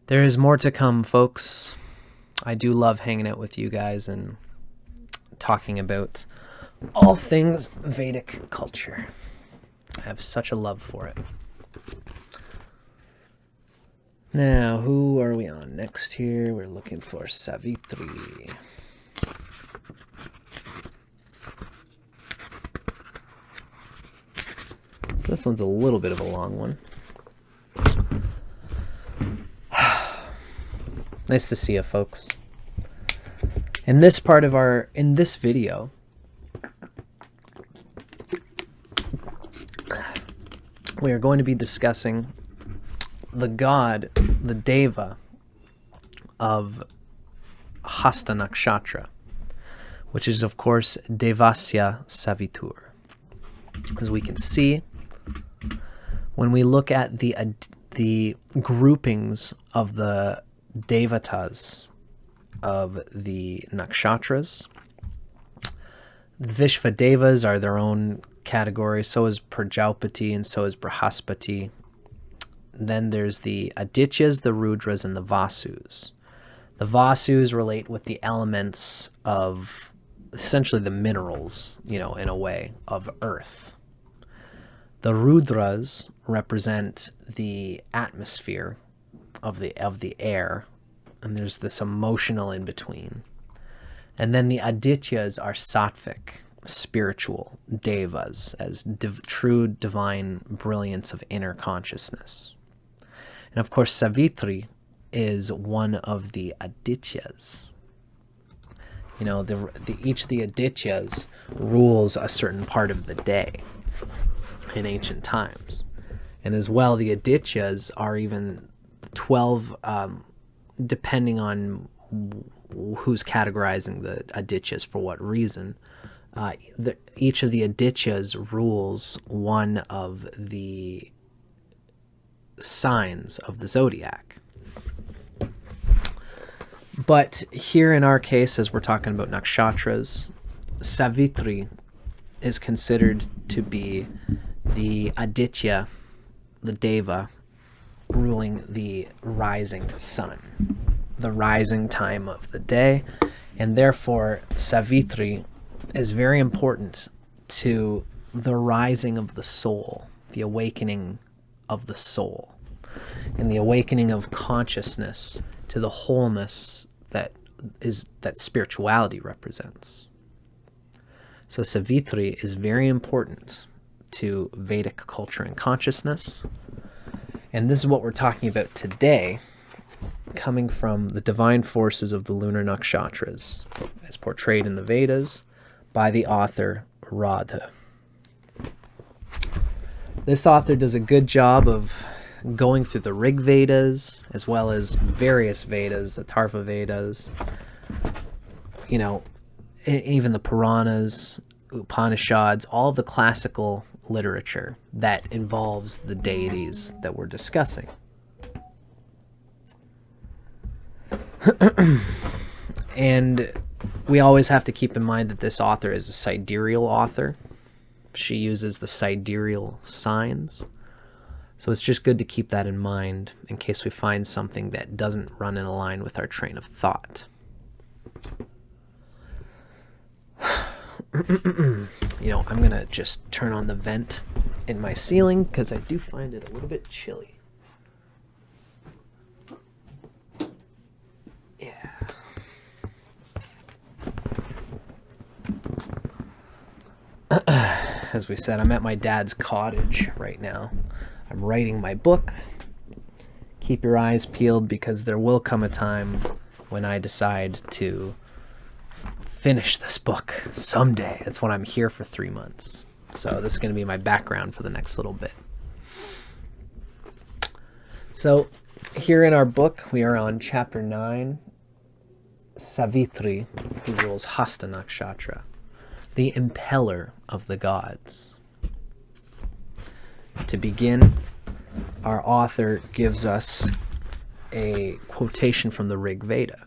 There is more to come, folks. I do love hanging out with you guys and talking about all things Vedic culture. I have such a love for it. Now, who are we on next here? We're looking for Savitri. This one's a little bit of a long one. Nice to see you, folks. In this video, we are going to be discussing the god, the deva of Hasta Nakshatra, which is, of course, Devasya Savitur. As we can see, when we look at the groupings of the devatas of the Nakshatras, Vishva Devas are their own category, so is Prajapati and so is Brahaspati. Then there's the Adityas, the Rudras, and the Vasus. The Vasus relate with the elements of essentially the minerals, in a way, of earth. The Rudras represent the atmosphere of the air, and there's this emotional in between. And then the Adityas are sattvic, spiritual devas, as true divine brilliance of inner consciousness. And of course, Savitri is one of the Adityas. Each of the Adityas rules a certain part of the day in ancient times. And as well, the Adityas are even 12, depending on who's categorizing the Adityas for what reason. Each of the Adityas rules one of the signs of the zodiac. But here in our case, as we're talking about Nakshatras, Savitri is considered to be the Aditya, the Deva, ruling the rising sun, the rising time of the day, and therefore Savitri is very important to the rising of the soul, the awakening of the soul, and the awakening of consciousness to the wholeness that spirituality represents. So Savitri is very important to Vedic culture and consciousness. And this is what we're talking about today, coming from the divine forces of the lunar nakshatras, as portrayed in the Vedas by the author Radhe. This author does a good job of going through the Rig Vedas, as well as various Vedas, the Tarva Vedas, even the Puranas, Upanishads, all of the classical literature that involves the deities that we're discussing. And we always have to keep in mind that this author is a sidereal author. She uses the sidereal signs. So it's just good to keep that in mind in case we find something that doesn't run in a line with our train of thought. I'm going to just turn on the vent in my ceiling because I do find it a little bit chilly. Yeah. As we said, I'm at my dad's cottage right now. I'm writing my book. Keep your eyes peeled because there will come a time when I decide to finish this book someday. That's when I'm here for 3 months. So this is going to be my background for the next little bit. So here in our book, we are on chapter 9, Savitri, who rules Hasta Nakshatra, the impeller of the gods. To begin, our author gives us a quotation from the Rig Veda,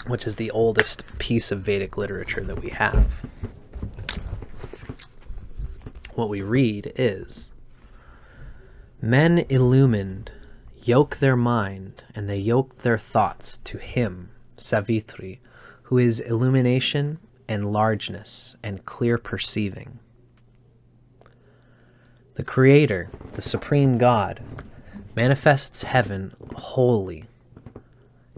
which is the oldest piece of Vedic literature that we have. What we read is, Men illumined yoke their mind, and they yoke their thoughts to him, Savitri, who is illumination and largeness and clear perceiving. The Creator, the Supreme God, manifests heaven wholly,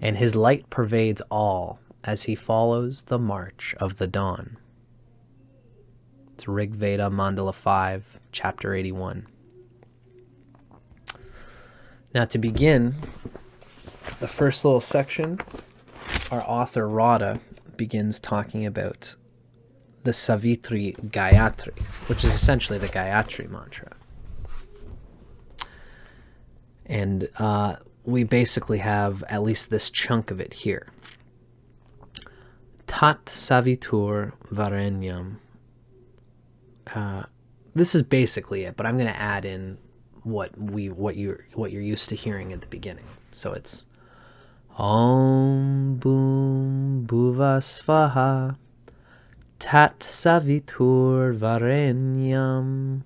and his light pervades all as he follows the march of the dawn. It's Rig Veda, Mandala 5, Chapter 81. Now, to begin, the first little section, our author Radhe begins talking about the Savitri Gayatri, which is essentially the Gayatri mantra. And we basically have at least this chunk of it here. Tat Savitur Varenyam. This is basically it, but I'm going to add in what you're used to hearing at the beginning. So it's Om Boom Bhuva Svaha Tat Savitur Varenyam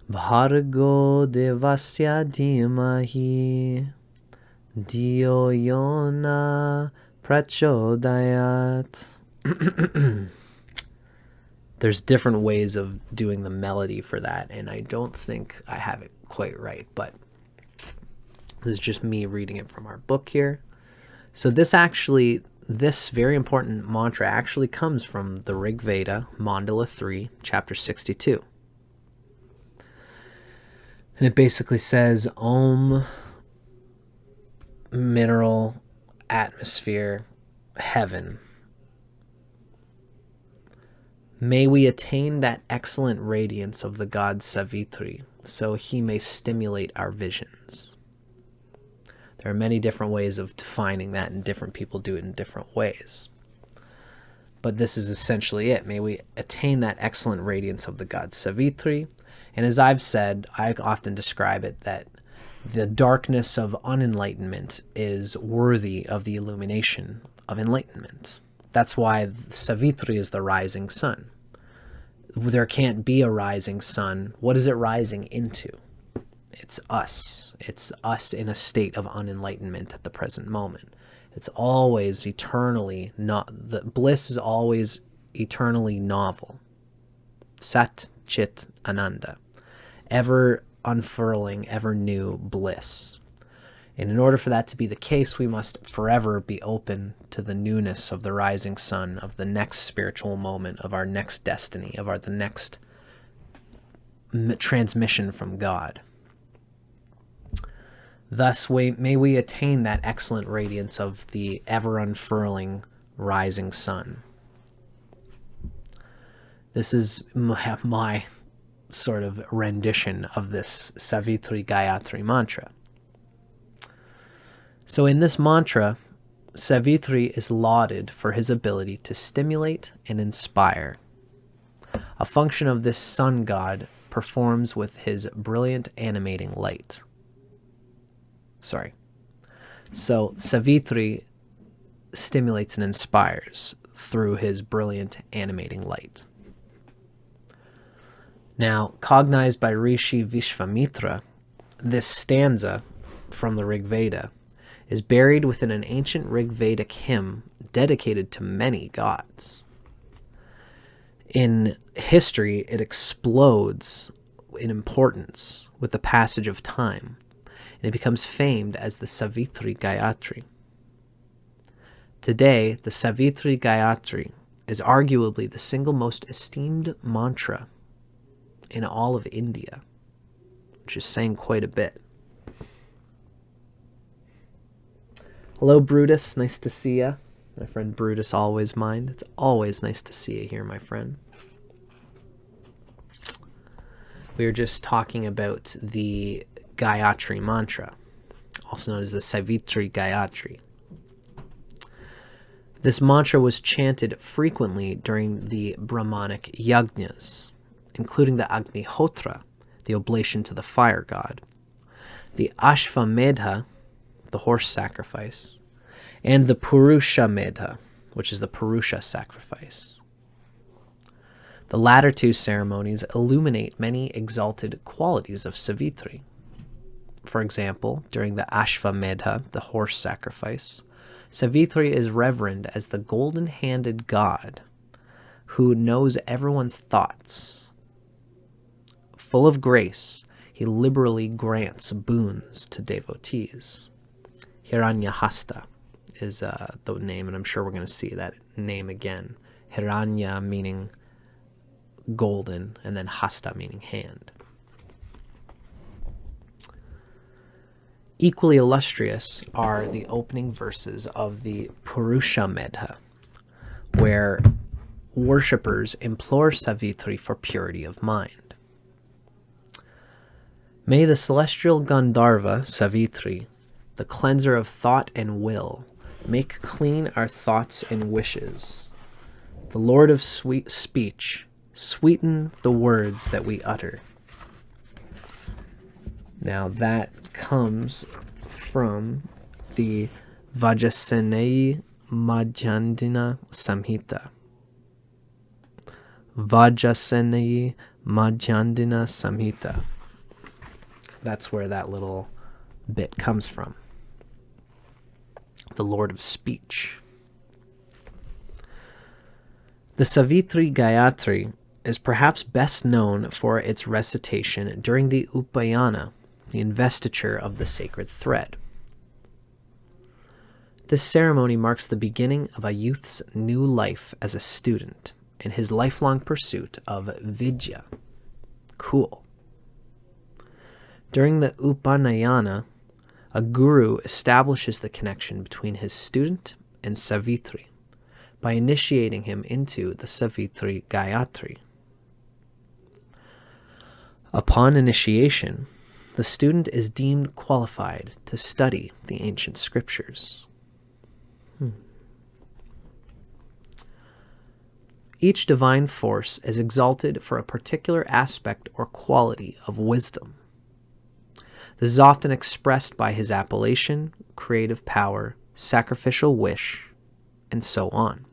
Bhargo Devasya Dhimahi Dio Yona Prachodayat. There's different ways of doing the melody for that, and I don't think I have it quite right, but this is just me reading it from our book here. So this very important mantra actually comes from the Rig Veda, Mandala 3, Chapter 62. And it basically says, Om, mineral, atmosphere, heaven. May we attain that excellent radiance of the god Savitri, so he may stimulate our visions. There are many different ways of defining that, and different people do it in different ways. But this is essentially it. May we attain that excellent radiance of the god Savitri. And as I've said, I often describe it that the darkness of unenlightenment is worthy of the illumination of enlightenment. That's why Savitri is the rising sun. There can't be a rising sun. What is it rising into? It's us. It's us in a state of unenlightenment at the present moment. It's always eternally not. The bliss is always eternally novel. Sat Chit Ananda. Ever unfurling, ever new bliss. And in order for that to be the case, we must forever be open to the newness of the rising sun, of the next spiritual moment, of our next destiny, of the next transmission from God. Thus, may we attain that excellent radiance of the ever unfurling rising sun. This is my sort of rendition of this Savitri Gayatri mantra. So in this mantra, Savitri is lauded for his ability to stimulate and inspire. A function of this sun god performs with his brilliant animating light. So Savitri stimulates and inspires through his brilliant animating light. Now, cognized by Rishi Vishvamitra, this stanza from the Rig Veda is buried within an ancient Rig Vedic hymn dedicated to many gods. In history, it explodes in importance with the passage of time, and it becomes famed as the Savitri Gayatri. Today, the Savitri Gayatri is arguably the single most esteemed mantra in all of India, which is saying quite a bit. Hello, Brutus. Nice to see you. My friend Brutus, always mind. It's always nice to see you here, my friend. We were just talking about the Gayatri mantra, also known as the Savitri Gayatri. This mantra was chanted frequently during the Brahmanic yajnas, including the Agnihotra, the oblation to the fire god, the Ashvamedha, the horse sacrifice, and the Purusha Medha, which is the Purusha sacrifice. The latter two ceremonies illuminate many exalted qualities of Savitri, For example, during the Ashvamedha, the horse sacrifice, Savitri is reverenced as the golden-handed god who knows everyone's thoughts. Full of grace, he liberally grants boons to devotees. Hiranyahasta is the name, and I'm sure we're going to see that name again. Hiranya meaning golden, and then hasta meaning hand. Equally illustrious are the opening verses of the Purusha Medha, where worshippers implore Savitri for purity of mind. May the celestial Gandharva, Savitri, the cleanser of thought and will, make clean our thoughts and wishes. The Lord of sweet speech, sweeten the words that we utter. Now that comes from the Vajasaneyi Madhyandina Samhita. Vajasaneyi Madhyandina Samhita. That's where that little bit comes from. The Lord of Speech. The Savitri Gayatri is perhaps best known for its recitation during the Upayana, the investiture of the sacred thread. This ceremony marks the beginning of a youth's new life as a student in his lifelong pursuit of vidya. Cool. During the Upanayana, a guru establishes the connection between his student and Savitri by initiating him into the Savitri Gayatri. Upon initiation, the student is deemed qualified to study the ancient scriptures. Each divine force is exalted for a particular aspect or quality of wisdom. This is often expressed by his appellation, creative power, sacrificial wish, and so on.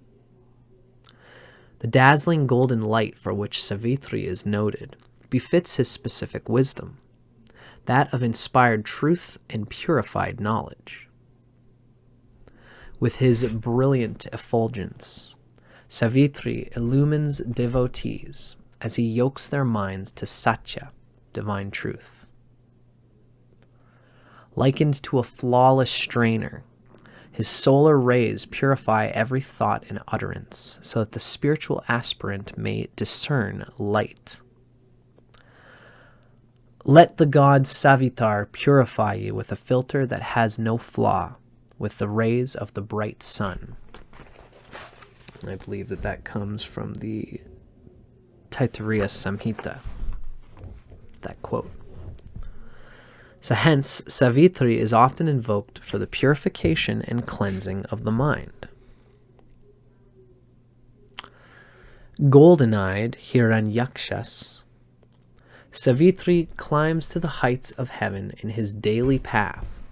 The dazzling golden light for which Savitri is noted befits his specific wisdom, that of inspired truth and purified knowledge. With his brilliant effulgence, Savitri illumines devotees as he yokes their minds to Satya, divine truth. Likened to a flawless strainer, his solar rays purify every thought and utterance so that the spiritual aspirant may discern light. Let the god Savitar purify you with a filter that has no flaw, with the rays of the bright sun. I believe that comes from the Taittiriya Samhita, that quote. So hence, Savitri is often invoked for the purification and cleansing of the mind. Golden-eyed Hiranyakshas, Savitri climbs to the heights of heaven in his daily path,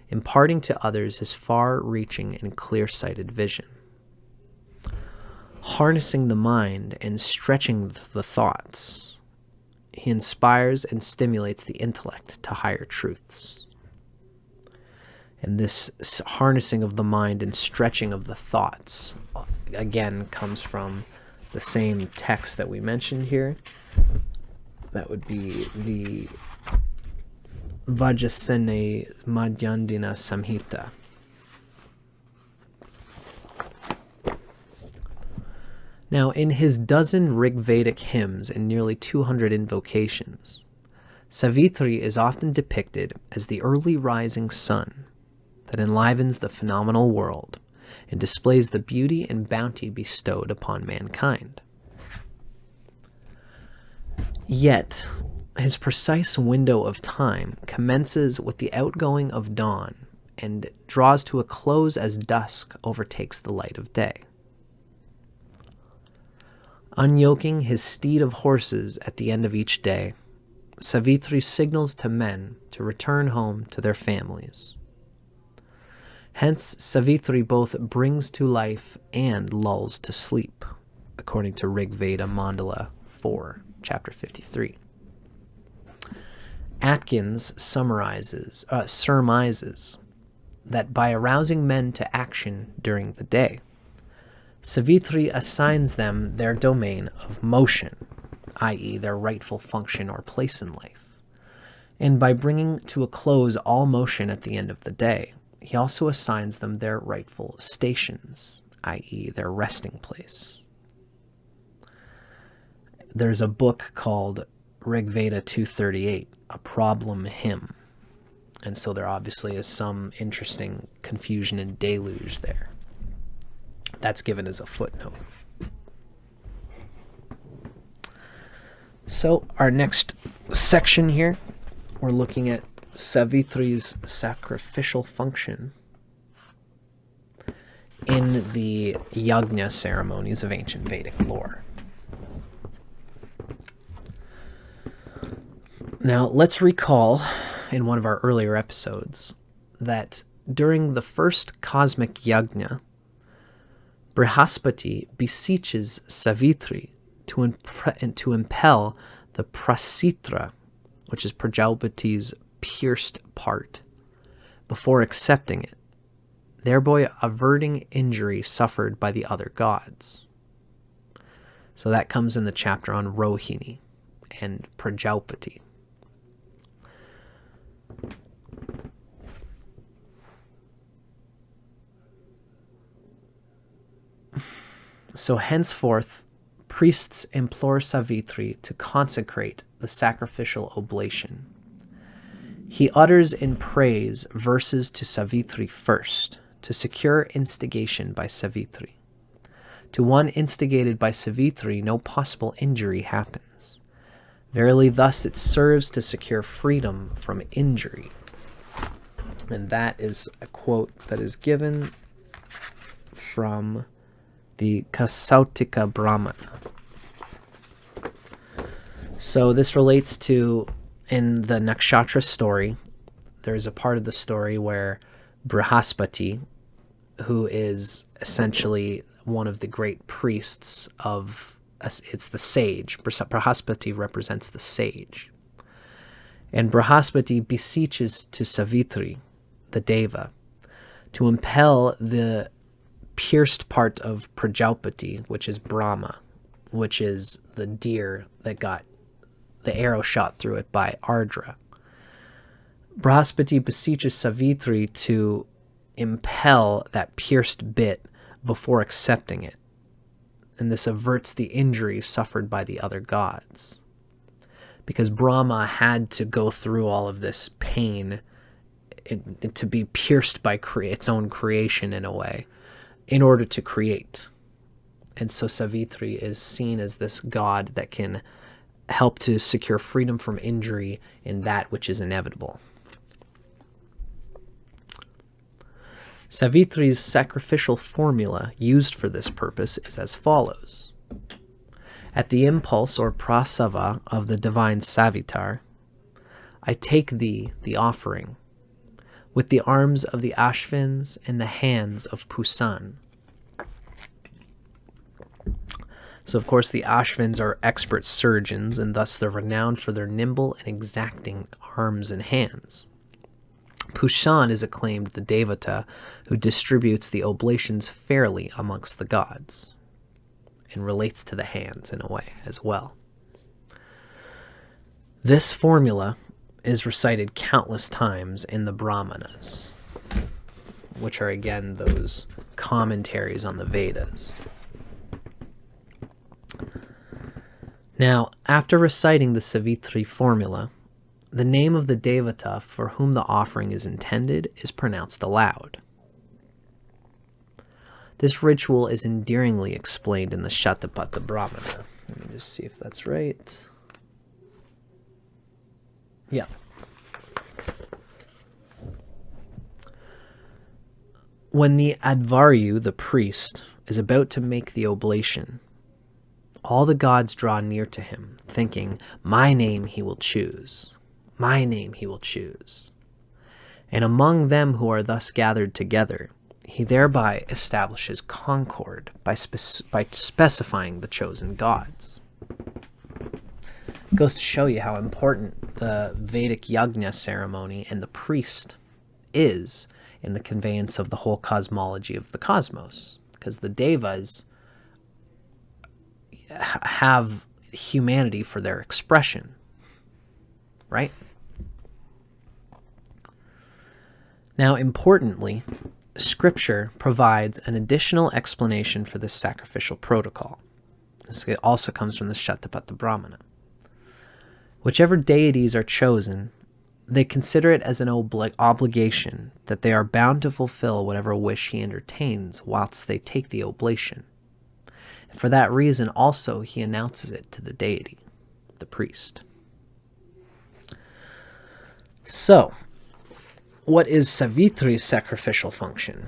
imparting to others his far-reaching and clear-sighted vision. Harnessing the mind and stretching the thoughts, he inspires and stimulates the intellect to higher truths. And this harnessing of the mind and stretching of the thoughts, again, comes from the same text that we mentioned here. That would be the Vajasene Madhyandina Samhita. Now, in his dozen Rig Vedic hymns and nearly 200 invocations, Savitri is often depicted as the early rising sun that enlivens the phenomenal world and displays the beauty and bounty bestowed upon mankind. Yet, his precise window of time commences with the outgoing of dawn and draws to a close as dusk overtakes the light of day. Unyoking his steed of horses at the end of each day, Savitri signals to men to return home to their families. Hence, Savitri both brings to life and lulls to sleep, according to Rig Veda Mandala 4, chapter 53. Atkins surmises that by arousing men to action during the day, Savitri assigns them their domain of motion, i.e. their rightful function or place in life. And by bringing to a close all motion at the end of the day, he also assigns them their rightful stations, i.e. their resting place. There's a book called Rig Veda 238, a problem hymn. And so there obviously is some interesting confusion and deluge there. That's given as a footnote. So our next section here, we're looking at Savitri's sacrificial function in the yajna ceremonies of ancient Vedic lore. Now, let's recall in one of our earlier episodes that during the first cosmic yajna, Brihaspati beseeches Savitri to impel the prasitra, which is Prajapati's pierced part, before accepting it, thereby averting injury suffered by the other gods. So that comes in the chapter on Rohini and Prajapati. So henceforth, priests implore Savitri to consecrate the sacrificial oblation. He utters in praise verses to Savitri first, to secure instigation by Savitri. To one instigated by Savitri, no possible injury happens. Verily, thus it serves to secure freedom from injury. And that is a quote that is given from the Kasautika Brahmana. So this relates to, in the Nakshatra story, there's a part of the story where Brihaspati, who is essentially one of the great priests of, it's the sage. Brihaspati represents the sage. And Brihaspati beseeches to Savitri, the Deva, to impel the pierced part of Prajapati, which is Brahma, which is the deer that got the arrow shot through it by Ardra. Brihaspati beseeches Savitri to impel that pierced bit before accepting it, and this averts the injury suffered by the other gods. Because Brahma had to go through all of this pain to be pierced by its own creation in a way, in order to create. And so Savitri is seen as this god that can help to secure freedom from injury in that which is inevitable. Savitri's sacrificial formula used for this purpose is as follows. At the impulse or prasava of the divine Savitar, I take thee, the offering, with the arms of the Ashvins and the hands of Pusan. So, of course, the Ashvins are expert surgeons, and thus they're renowned for their nimble and exacting arms and hands. Pusan is acclaimed the Devata who distributes the oblations fairly amongst the gods, and relates to the hands in a way as well. This formula is recited countless times in the Brahmanas, which are again those commentaries on the Vedas. Now, after reciting the Savitri formula, the name of the Devata for whom the offering is intended is pronounced aloud. This ritual is endearingly explained in the Shatapatha Brahmana. Let me just see if that's right. Yeah. When the Advaryu, the priest, is about to make the oblation, all the gods draw near to him, thinking, my name he will choose, my name he will choose. And among them who are thus gathered together, he thereby establishes concord by specifying the chosen gods. Goes to show you how important the Vedic yajna ceremony and the priest is in the conveyance of the whole cosmology of the cosmos, because the devas have humanity for their expression, right? Now, importantly, Scripture provides an additional explanation for this sacrificial protocol. This also comes from the Shatapatha Brahmana. Whichever deities are chosen, they consider it as an obligation that they are bound to fulfill whatever wish he entertains whilst they take the oblation. And for that reason also he announces it to the deity, the priest. So, what is Savitri's sacrificial function?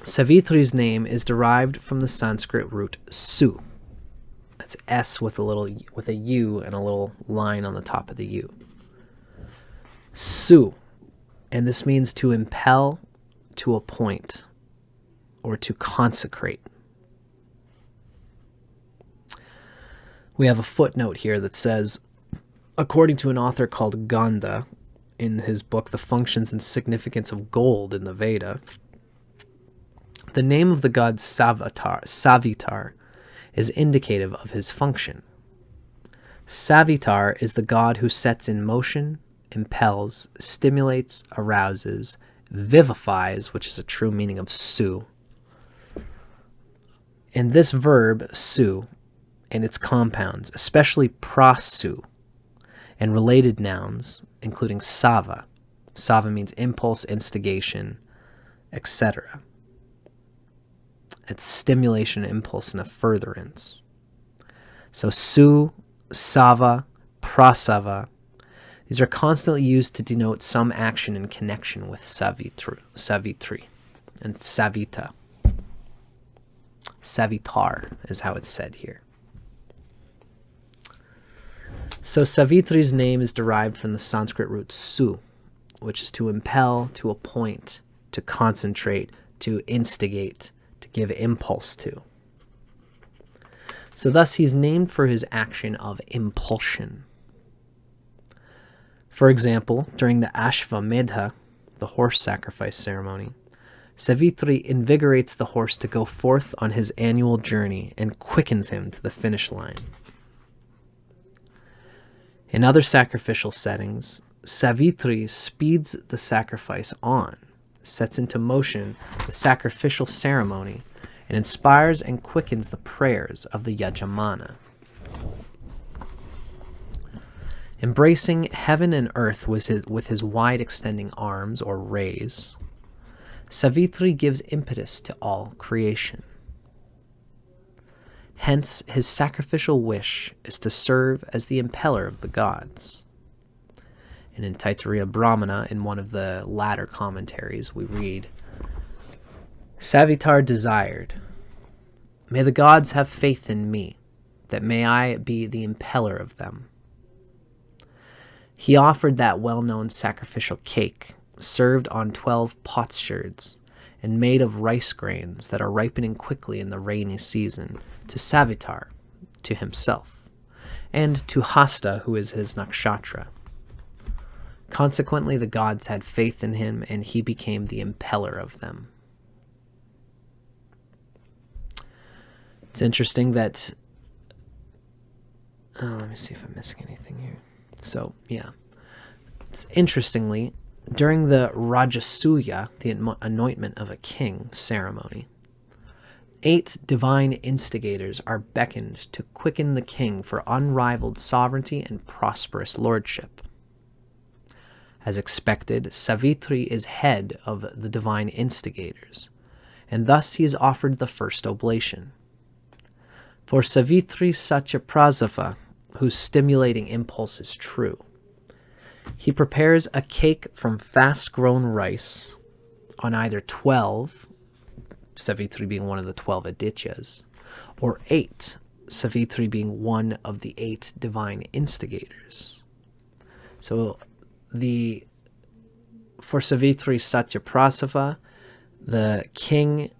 Savitri's name is derived from the Sanskrit root su. That's S with a U and a little line on the top of the U. Su, and this means to impel, to appoint, or to consecrate. We have a footnote here that says, according to an author called Ganda, in his book The Functions and Significance of Gold in the Veda, the name of the god Savitar is indicative of his function. Savitar is the god who sets in motion, impels, stimulates, arouses, vivifies, which is a true meaning of su. And this verb, su, and its compounds, especially prasu, and related nouns, including sava. Sava means impulse, instigation, etc. It's stimulation, impulse, and a furtherance. So su, sava, prasava, these are constantly used to denote some action in connection with Savitri and Savita. Savitar is how it's said here. So Savitri's name is derived from the Sanskrit root su, which is to impel, to appoint, to concentrate, to instigate, to give impulse to. So thus he's named for his action of impulsion. For example, during the Asheville, the horse sacrifice ceremony, Savitri invigorates the horse to go forth on his annual journey and quickens him to the finish line. In other sacrificial settings, Savitri speeds the sacrifice on, sets into motion the sacrificial ceremony, and inspires and quickens the prayers of the Yajamana. Embracing heaven and earth with his wide-extending arms, or rays, Savitri gives impetus to all creation. Hence, his sacrificial wish is to serve as the impeller of the gods. And in Taittiriya Brahmana, in one of the latter commentaries, we read, Savitar desired, may the gods have faith in me, that may I be the impeller of them. He offered that well-known sacrificial cake, served on 12 potsherds, and made of rice grains that are ripening quickly in the rainy season, to Savitar, to himself, and to Hasta, who is his Nakshatra. Consequently, the gods had faith in him, and he became the impeller of them. It's interesting that... let me see if I'm missing anything here. So, yeah. It's interestingly, during the Rajasuya, the anointment of a king ceremony, 8 divine instigators are beckoned to quicken the king for unrivaled sovereignty and prosperous lordship. As expected, Savitri is head of the divine instigators, and thus he is offered the first oblation. For Savitri Satyaprasava, whose stimulating impulse is true, he prepares a cake from fast-grown rice on either 12, Savitri being one of the 12 adityas, or 8, Savitri being one of the 8 divine instigators. So for Savitri Satyaprasava, the king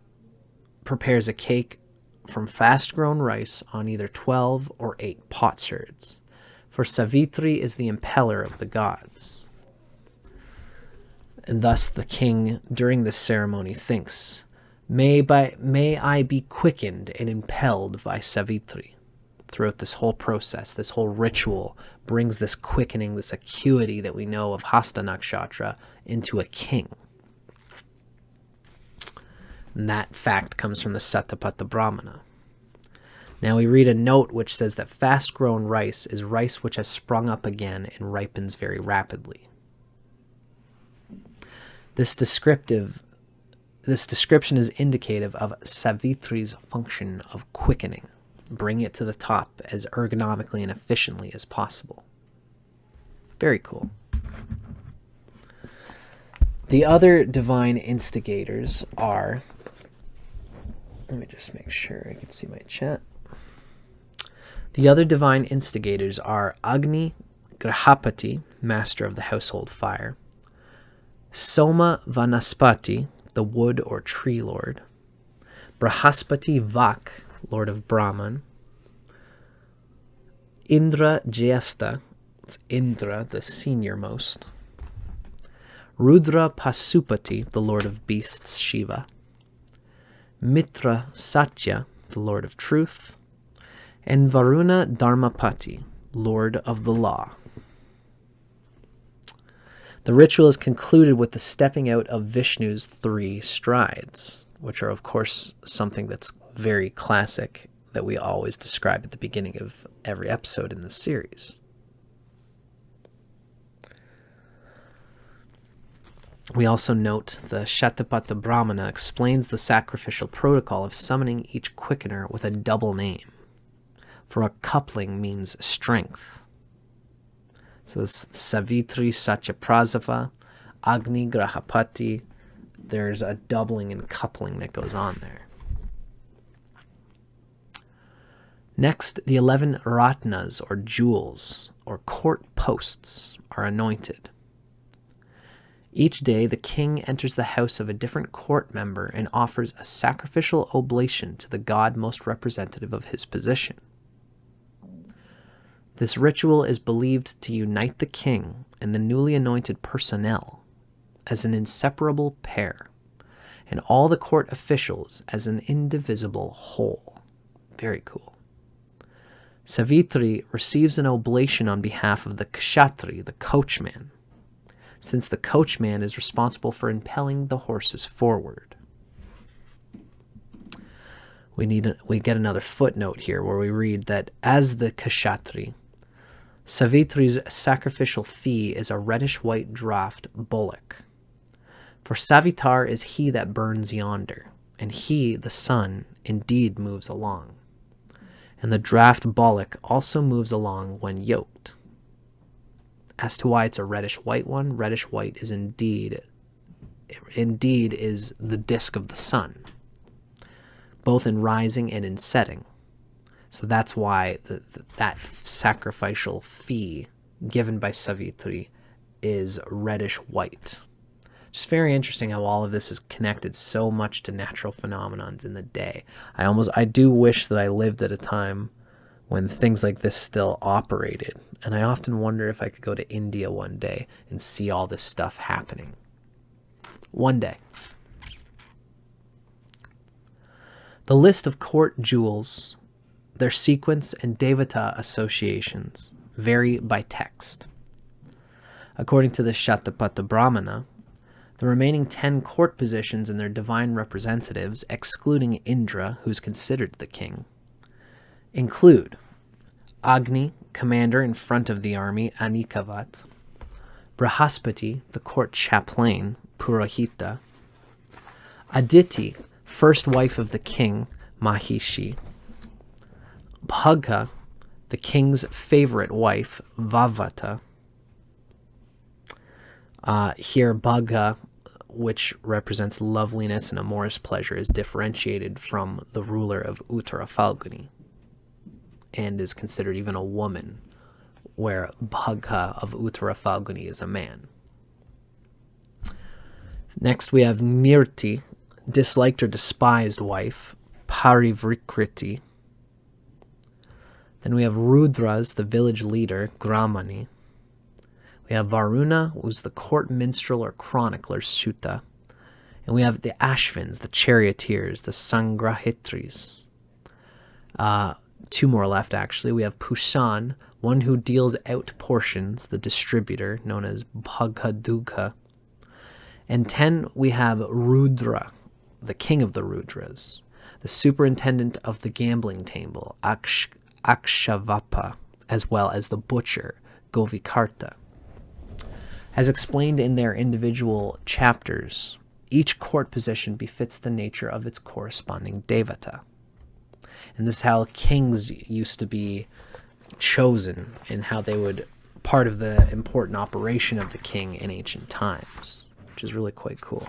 prepares a cake from fast-grown rice on either 12 or 8 potsherds. For Savitri is the impeller of the gods. And thus the king, during this ceremony, thinks, May I be quickened and impelled by Savitri. Throughout this whole process, this whole ritual brings this quickening, this acuity that we know of Hasta Nakshatra into a king. And that fact comes from the Satapatha Brahmana. Now we read a note which says that fast-grown rice is rice which has sprung up again and ripens very rapidly. This description is indicative of Savitri's function of quickening, bring it to the top as ergonomically and efficiently as possible. Very cool. The other divine instigators are, let me just make sure I can see my chat. The other divine instigators are Agni Grahapati, master of the household fire, Soma Vanaspati, the wood or tree lord, Brahaspati Vak, lord of Brahman, Indra Jyesta, it's Indra, the seniormost, Rudra Pasupati, the lord of beasts, Shiva, Mitra Satya, the lord of truth, and Varuna Dharmapati, lord of the law. The ritual is concluded with the stepping out of Vishnu's 3 strides, which are, of course, something that's very classic that we always describe at the beginning of every episode in this series. We also note the Shatapatha Brahmana explains the sacrificial protocol of summoning each quickener with a double name, for a coupling means strength. So it's Savitri Satyaprasava, Agni Grahapati. There's a doubling and coupling that goes on there. Next, the 11 ratnas, or jewels, or court posts, are anointed. Each day, the king enters the house of a different court member and offers a sacrificial oblation to the god most representative of his position. This ritual is believed to unite the king and the newly anointed personnel as an inseparable pair, and all the court officials as an indivisible whole. Very cool. Savitri receives an oblation on behalf of the Kshatri, the coachman, since the coachman is responsible for impelling the horses forward. We get another footnote here where we read that as the Kshatri, Savitri's sacrificial fee is a reddish-white draft bullock. For Savitar is he that burns yonder, and he, the sun, indeed moves along. And the draft bullock also moves along when yoked. As to why it's a reddish-white one, reddish-white is indeed is the disk of the sun, both in rising and in setting. So that's why that sacrificial fee given by Savitri is reddish-white. Just very interesting how all of this is connected so much to natural phenomena in the day. I do wish that I lived at a time when things like this still operated. And I often wonder if I could go to India one day and see all this stuff happening. One day. The list of court jewels, their sequence, and devata associations vary by text. According to the Shatapatha Brahmana, the remaining 10 court positions and their divine representatives, excluding Indra, who is considered the king, include Agni, commander in front of the army, Anikavat, Brahaspati, the court chaplain, Purohita, Aditi, first wife of the king, Mahishi, Bhagha, the king's favorite wife, Vavata. Here, Bhagha, which represents loveliness and amorous pleasure, is differentiated from the ruler of Uttara Falguni and is considered even a woman, where Bhagha of Uttara Falguni is a man. Next, we have Nirti, disliked or despised wife, Parivrikriti. Then we have Rudras, the village leader, Gramani. We have Varuna, who's the court minstrel or chronicler, Suta. And we have the Ashvins, the charioteers, the Sangrahitris. Two more left, actually. We have Pushan, one who deals out portions, the distributor, known as Bhagaduga. And 10, we have Rudra, the king of the Rudras, the superintendent of the gambling table, Akshavapa, as well as the butcher, Govikarta. As explained in their individual chapters, each court position befits the nature of its corresponding devata. And this is how kings used to be chosen and how they would, part of the important operation of the king in ancient times, which is really quite cool.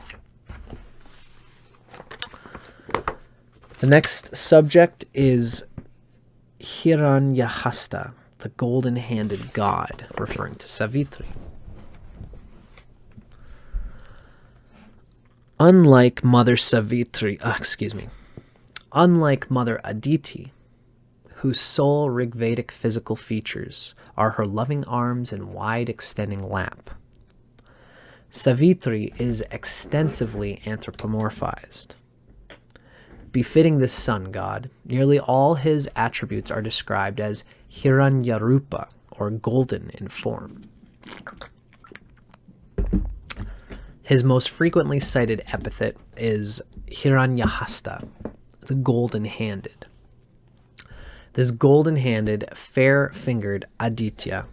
The next subject is Hiranyahasta, the golden-handed god, referring to Savitri. Unlike Mother Aditi, whose sole Rigvedic physical features are her loving arms and wide-extending lap, Savitri is extensively anthropomorphized. Befitting this sun god, nearly all his attributes are described as Hiranyarupa, or golden in form. His most frequently cited epithet is Hiranyahasta, the golden-handed. This golden-handed, fair-fingered Aditya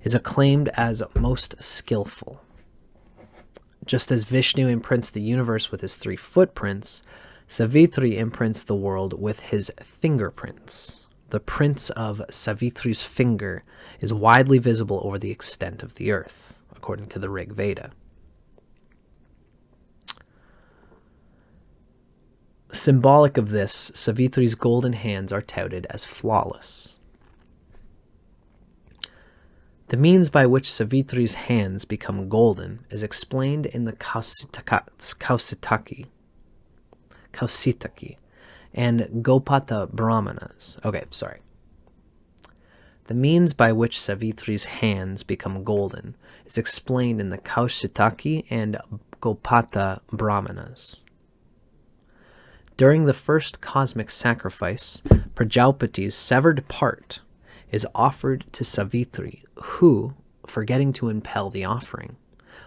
is acclaimed as most skillful. Just as Vishnu imprints the universe with his 3 footprints, Savitri imprints the world with his fingerprints. The prints of Savitri's finger is widely visible over the extent of the earth, according to the Rig Veda. Symbolic of this, Savitri's golden hands are touted as flawless. The means by which Savitri's hands become golden is explained in the Kausitaki and Gopata Brahmanas. The means by which Savitri's hands become golden is explained in the Kausitaki and Gopata Brahmanas. During the first cosmic sacrifice, Prajapati's severed part is offered to Savitri, who, forgetting to impel the offering,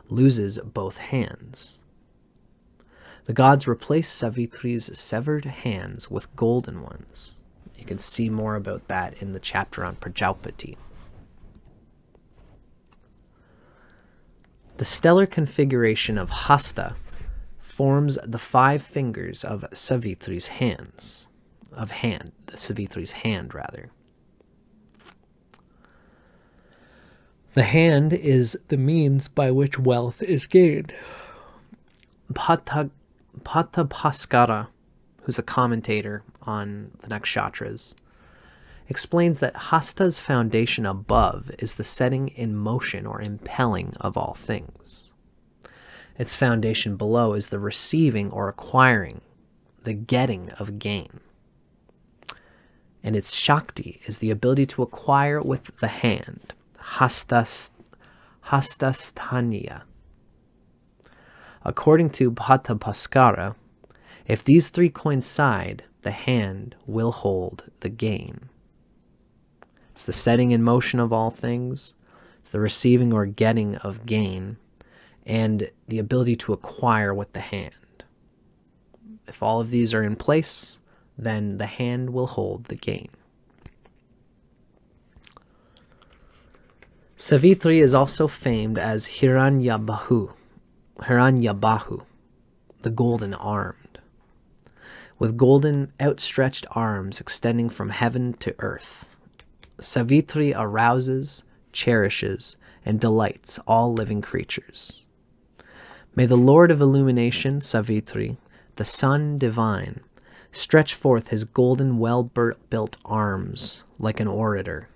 loses both hands. The gods replace Savitri's severed hands with golden ones. You can see more about that in the chapter on Prajapati. The stellar configuration of Hasta forms the 5 fingers of Savitri's hands. Savitri's hand, rather. The hand is the means by which wealth is gained. Bhattaphaskara, who's a commentator on the Nakshatras, explains that Hasta's foundation above is the setting in motion or impelling of all things. Its foundation below is the receiving or acquiring, the getting of gain. And its Shakti is the ability to acquire with the hand, Hastasthaniya. According to Bhattaphaskara, if these 3 coincide, the hand will hold the gain. It's the setting in motion of all things, it's the receiving or getting of gain, and the ability to acquire with the hand. If all of these are in place, then the hand will hold the gain. Savitri is also famed as Hiranyabahu, the golden-armed, with golden outstretched arms extending from heaven to earth. Savitri arouses, cherishes, and delights all living creatures. May the Lord of Illumination, Savitri, the Sun divine, stretch forth his golden, well-built arms like an orator.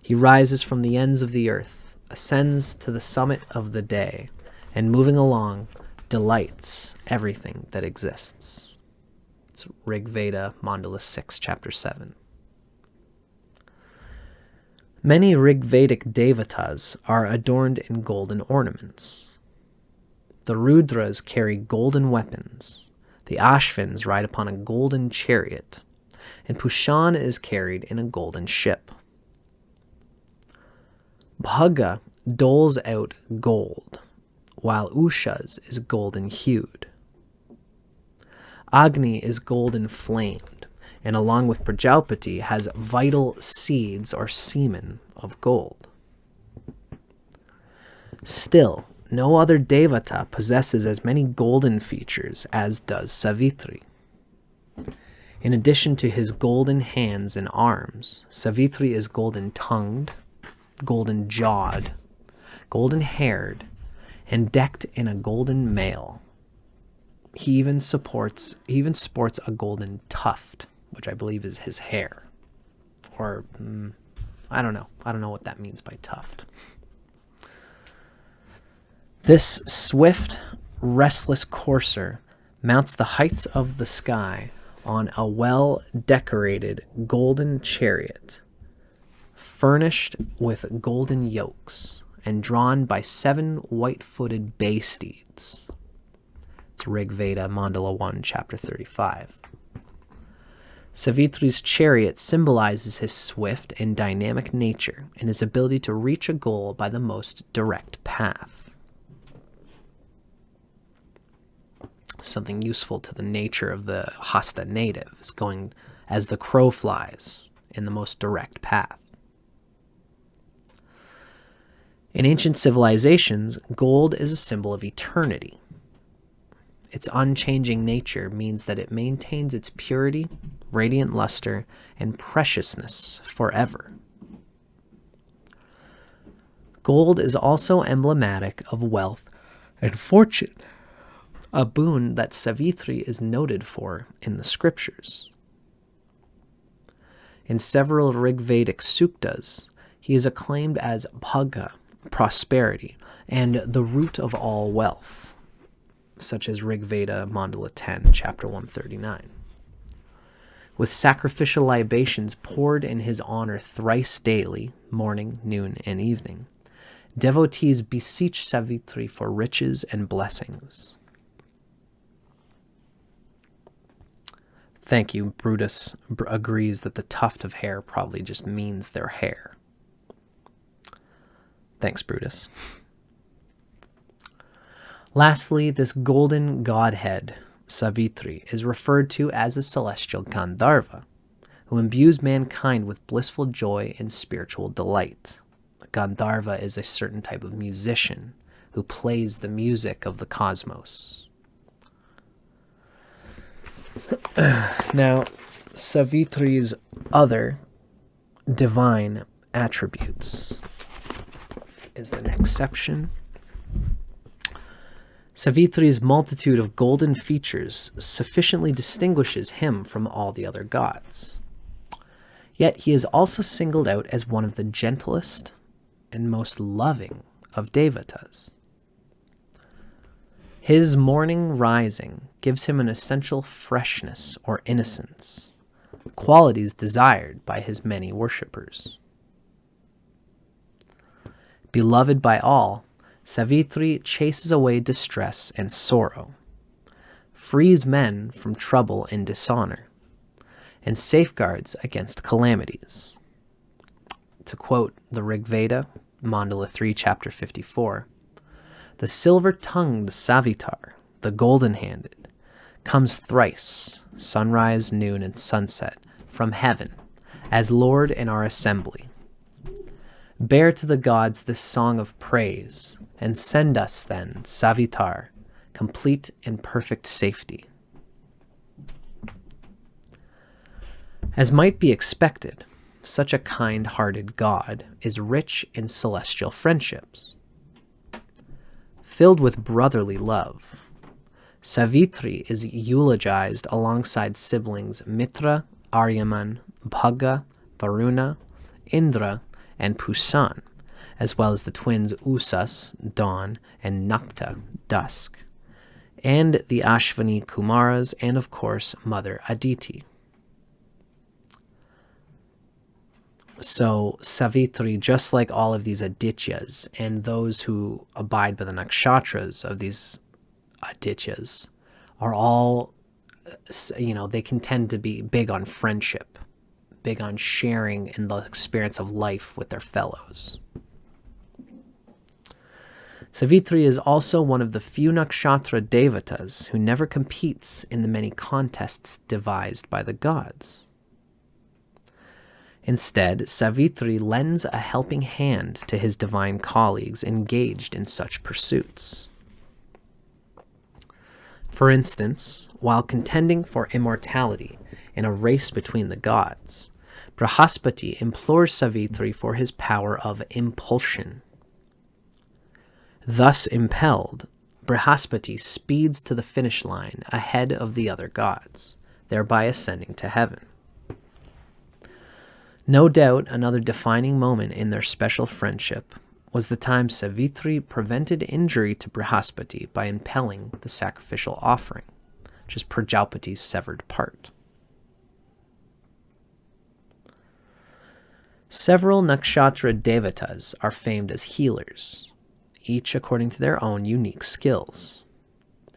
He rises from the ends of the earth, ascends to the summit of the day, and moving along, delights everything that exists. It's Vedas, Rig Veda, Mandala 6, Chapter 7. Many Rig Vedic devatas are adorned in golden ornaments. The Rudras carry golden weapons, the Ashvins ride upon a golden chariot, and Pushan is carried in a golden ship. Bhaga doles out gold, while Ushas is golden-hued. Agni is golden-flamed, and along with Prajapati has vital seeds or semen of gold. Still, no other devata possesses as many golden features as does Savitri. In addition to his golden hands and arms, Savitri is golden-tongued, golden-jawed, golden-haired, and decked in a golden mail. He even sports a golden tuft, which I believe is his hair. Or, I don't know. I don't know what that means by tuft. This swift, restless courser mounts the heights of the sky on a well-decorated golden chariot, furnished with golden yokes, and drawn by 7 white-footed bay steeds. It's Rig Veda, Mandala 1, Chapter 35. Savitri's chariot symbolizes his swift and dynamic nature and his ability to reach a goal by the most direct path. Something useful to the nature of the Hasta Native is going as the crow flies in the most direct path. In ancient civilizations, gold is a symbol of eternity. Its unchanging nature means that it maintains its purity, radiant luster, and preciousness forever. Gold is also emblematic of wealth and fortune, a boon that Savitri is noted for in the scriptures. In several Rig Vedic suktas, he is acclaimed as Bhaga, prosperity, and the root of all wealth, such as Rig Veda, Mandala 10, Chapter 139. With sacrificial libations poured in his honor thrice daily, morning, noon, and evening, devotees beseech Savitri for riches and blessings. Thank you. Brutus agrees that the tuft of hair probably just means their hair. Thanks, Brutus. Lastly, this golden godhead, Savitri, is referred to as a celestial Gandharva, who imbues mankind with blissful joy and spiritual delight. Gandharva is a certain type of musician who plays the music of the cosmos. Now, Savitri's other divine attributes is the next section. Savitri's multitude of golden features sufficiently distinguishes him from all the other gods. Yet he is also singled out as one of the gentlest and most loving of devatas. His morning rising gives him an essential freshness or innocence, qualities desired by his many worshippers. Beloved by all, Savitri chases away distress and sorrow, frees men from trouble and dishonor, and safeguards against calamities. To quote the Rig Veda, Mandala 3, Chapter 54, the silver-tongued Savitar, the golden-handed, comes thrice, sunrise, noon, and sunset, from heaven, as Lord in our assembly. Bear to the gods this song of praise, and send us then, Savitar, complete and perfect safety. As might be expected, such a kind-hearted god is rich in celestial friendships. Filled with brotherly love, Savitri is eulogized alongside siblings Mitra, Aryaman, Bhaga, Varuna, Indra, and Pusan, as well as the twins Usas, dawn, and Nakta, dusk, and the Ashvini Kumaras, and of course, Mother Aditi. So Savitri, just like all of these Adityas and those who abide by the Nakshatras of these Adityas, are all, they can tend to be big on friendship, big on sharing in the experience of life with their fellows. Savitri is also one of the few nakshatra devatas who never competes in the many contests devised by the gods. Instead, Savitri lends a helping hand to his divine colleagues engaged in such pursuits. For instance, while contending for immortality in a race between the gods, Brihaspati implores Savitri for his power of impulsion. Thus impelled, Brihaspati speeds to the finish line ahead of the other gods, thereby ascending to heaven. No doubt another defining moment in their special friendship was the time Savitri prevented injury to Brihaspati by impelling the sacrificial offering, which is Prajapati's severed part. Several nakshatra devatas are famed as healers, each according to their own unique skills.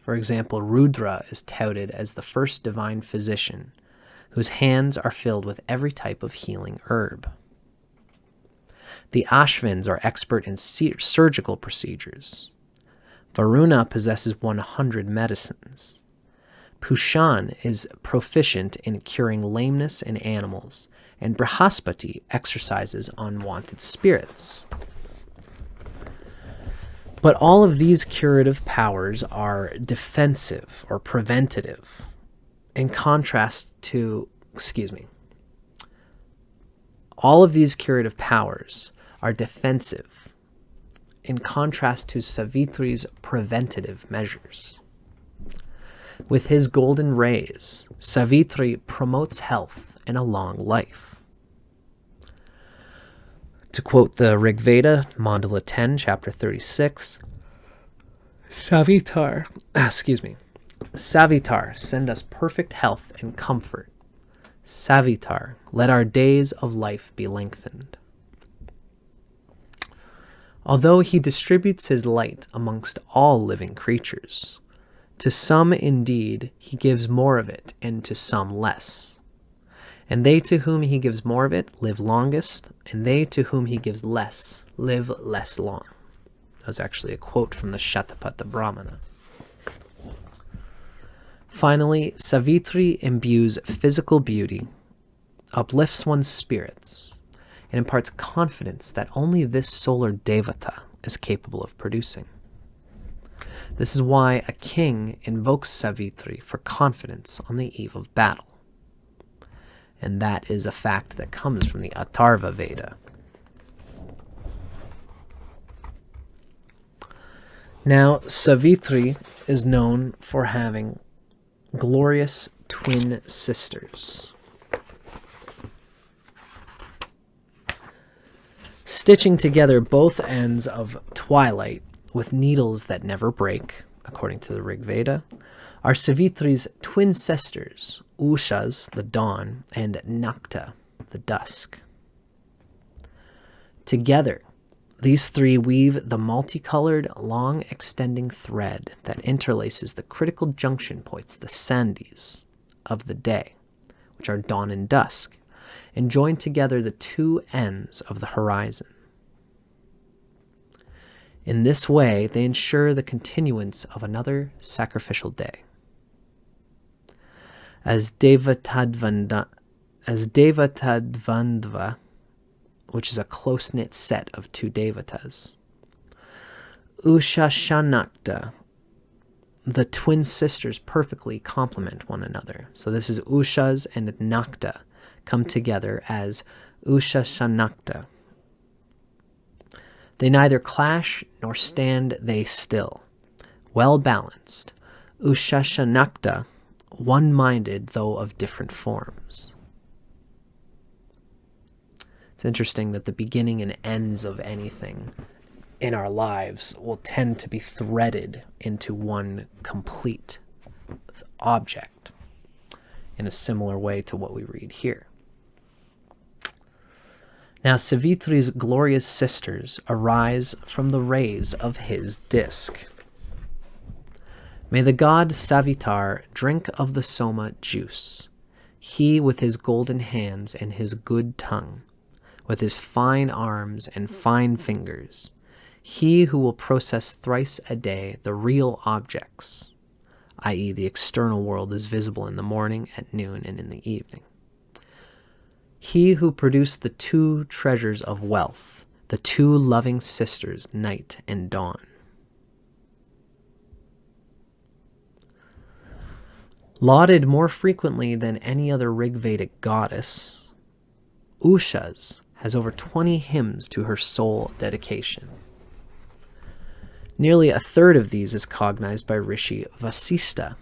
For example, Rudra is touted as the first divine physician, whose hands are filled with every type of healing herb. The Ashvins are expert in surgical procedures. Varuna possesses 100 medicines. Pushan is proficient in curing lameness in animals, and Brihaspati exorcises unwanted spirits. But all of these curative powers are defensive or preventative, in contrast to, all of these curative powers are defensive, in contrast to Savitri's preventative measures. With his golden rays, Savitri promotes health and a long life. To quote the Rig Veda, Mandala 10, chapter 36, Savitar, send us perfect health and comfort. Savitar, let our days of life be lengthened. Although he distributes his light amongst all living creatures, to some indeed he gives more of it, and to some less. And they to whom he gives more of it live longest, and they to whom he gives less live less long. That was actually a quote from the Shatapatha Brahmana. Finally, Savitri imbues physical beauty, uplifts one's spirits, and imparts confidence that only this solar devata is capable of producing. This is why a king invokes Savitri for confidence on the eve of battle. And that is a fact that comes from the Atharva Veda. Now, Savitri is known for having glorious twin sisters. Stitching together both ends of twilight with needles that never break, according to the Rig Veda, are Savitri's twin sisters, Ushas, the dawn, and Nakta, the dusk. Together, these three weave the multicolored, long-extending thread that interlaces the critical junction points, the sandhis, of the day, which are dawn and dusk, and join together the two ends of the horizon. In this way, they ensure the continuance of another sacrificial day. As Devatadvandva, which is a close-knit set of two devatas. Ushashanakta, the twin sisters perfectly complement one another. So this is Ushas and Nakta come together as Ushashanakta. They neither clash nor stand they still. Well balanced. Ushashanakta, one-minded though of different forms. It's interesting that the beginning and ends of anything in our lives will tend to be threaded into one complete object in a similar way to what we read here. Now Savitri's glorious sisters arise from the rays of his disk. May the god Savitar drink of the soma juice, he with his golden hands and his good tongue, with his fine arms and fine fingers, he who will process thrice a day the real objects, i.e. the external world is visible in the morning, at noon, and in the evening. He who produced the two treasures of wealth, the two loving sisters, night and dawn. Lauded more frequently than any other Rig Vedic goddess, Ushas has over 20 hymns to her sole dedication. Nearly a third of these is cognized by Rishi Vasista,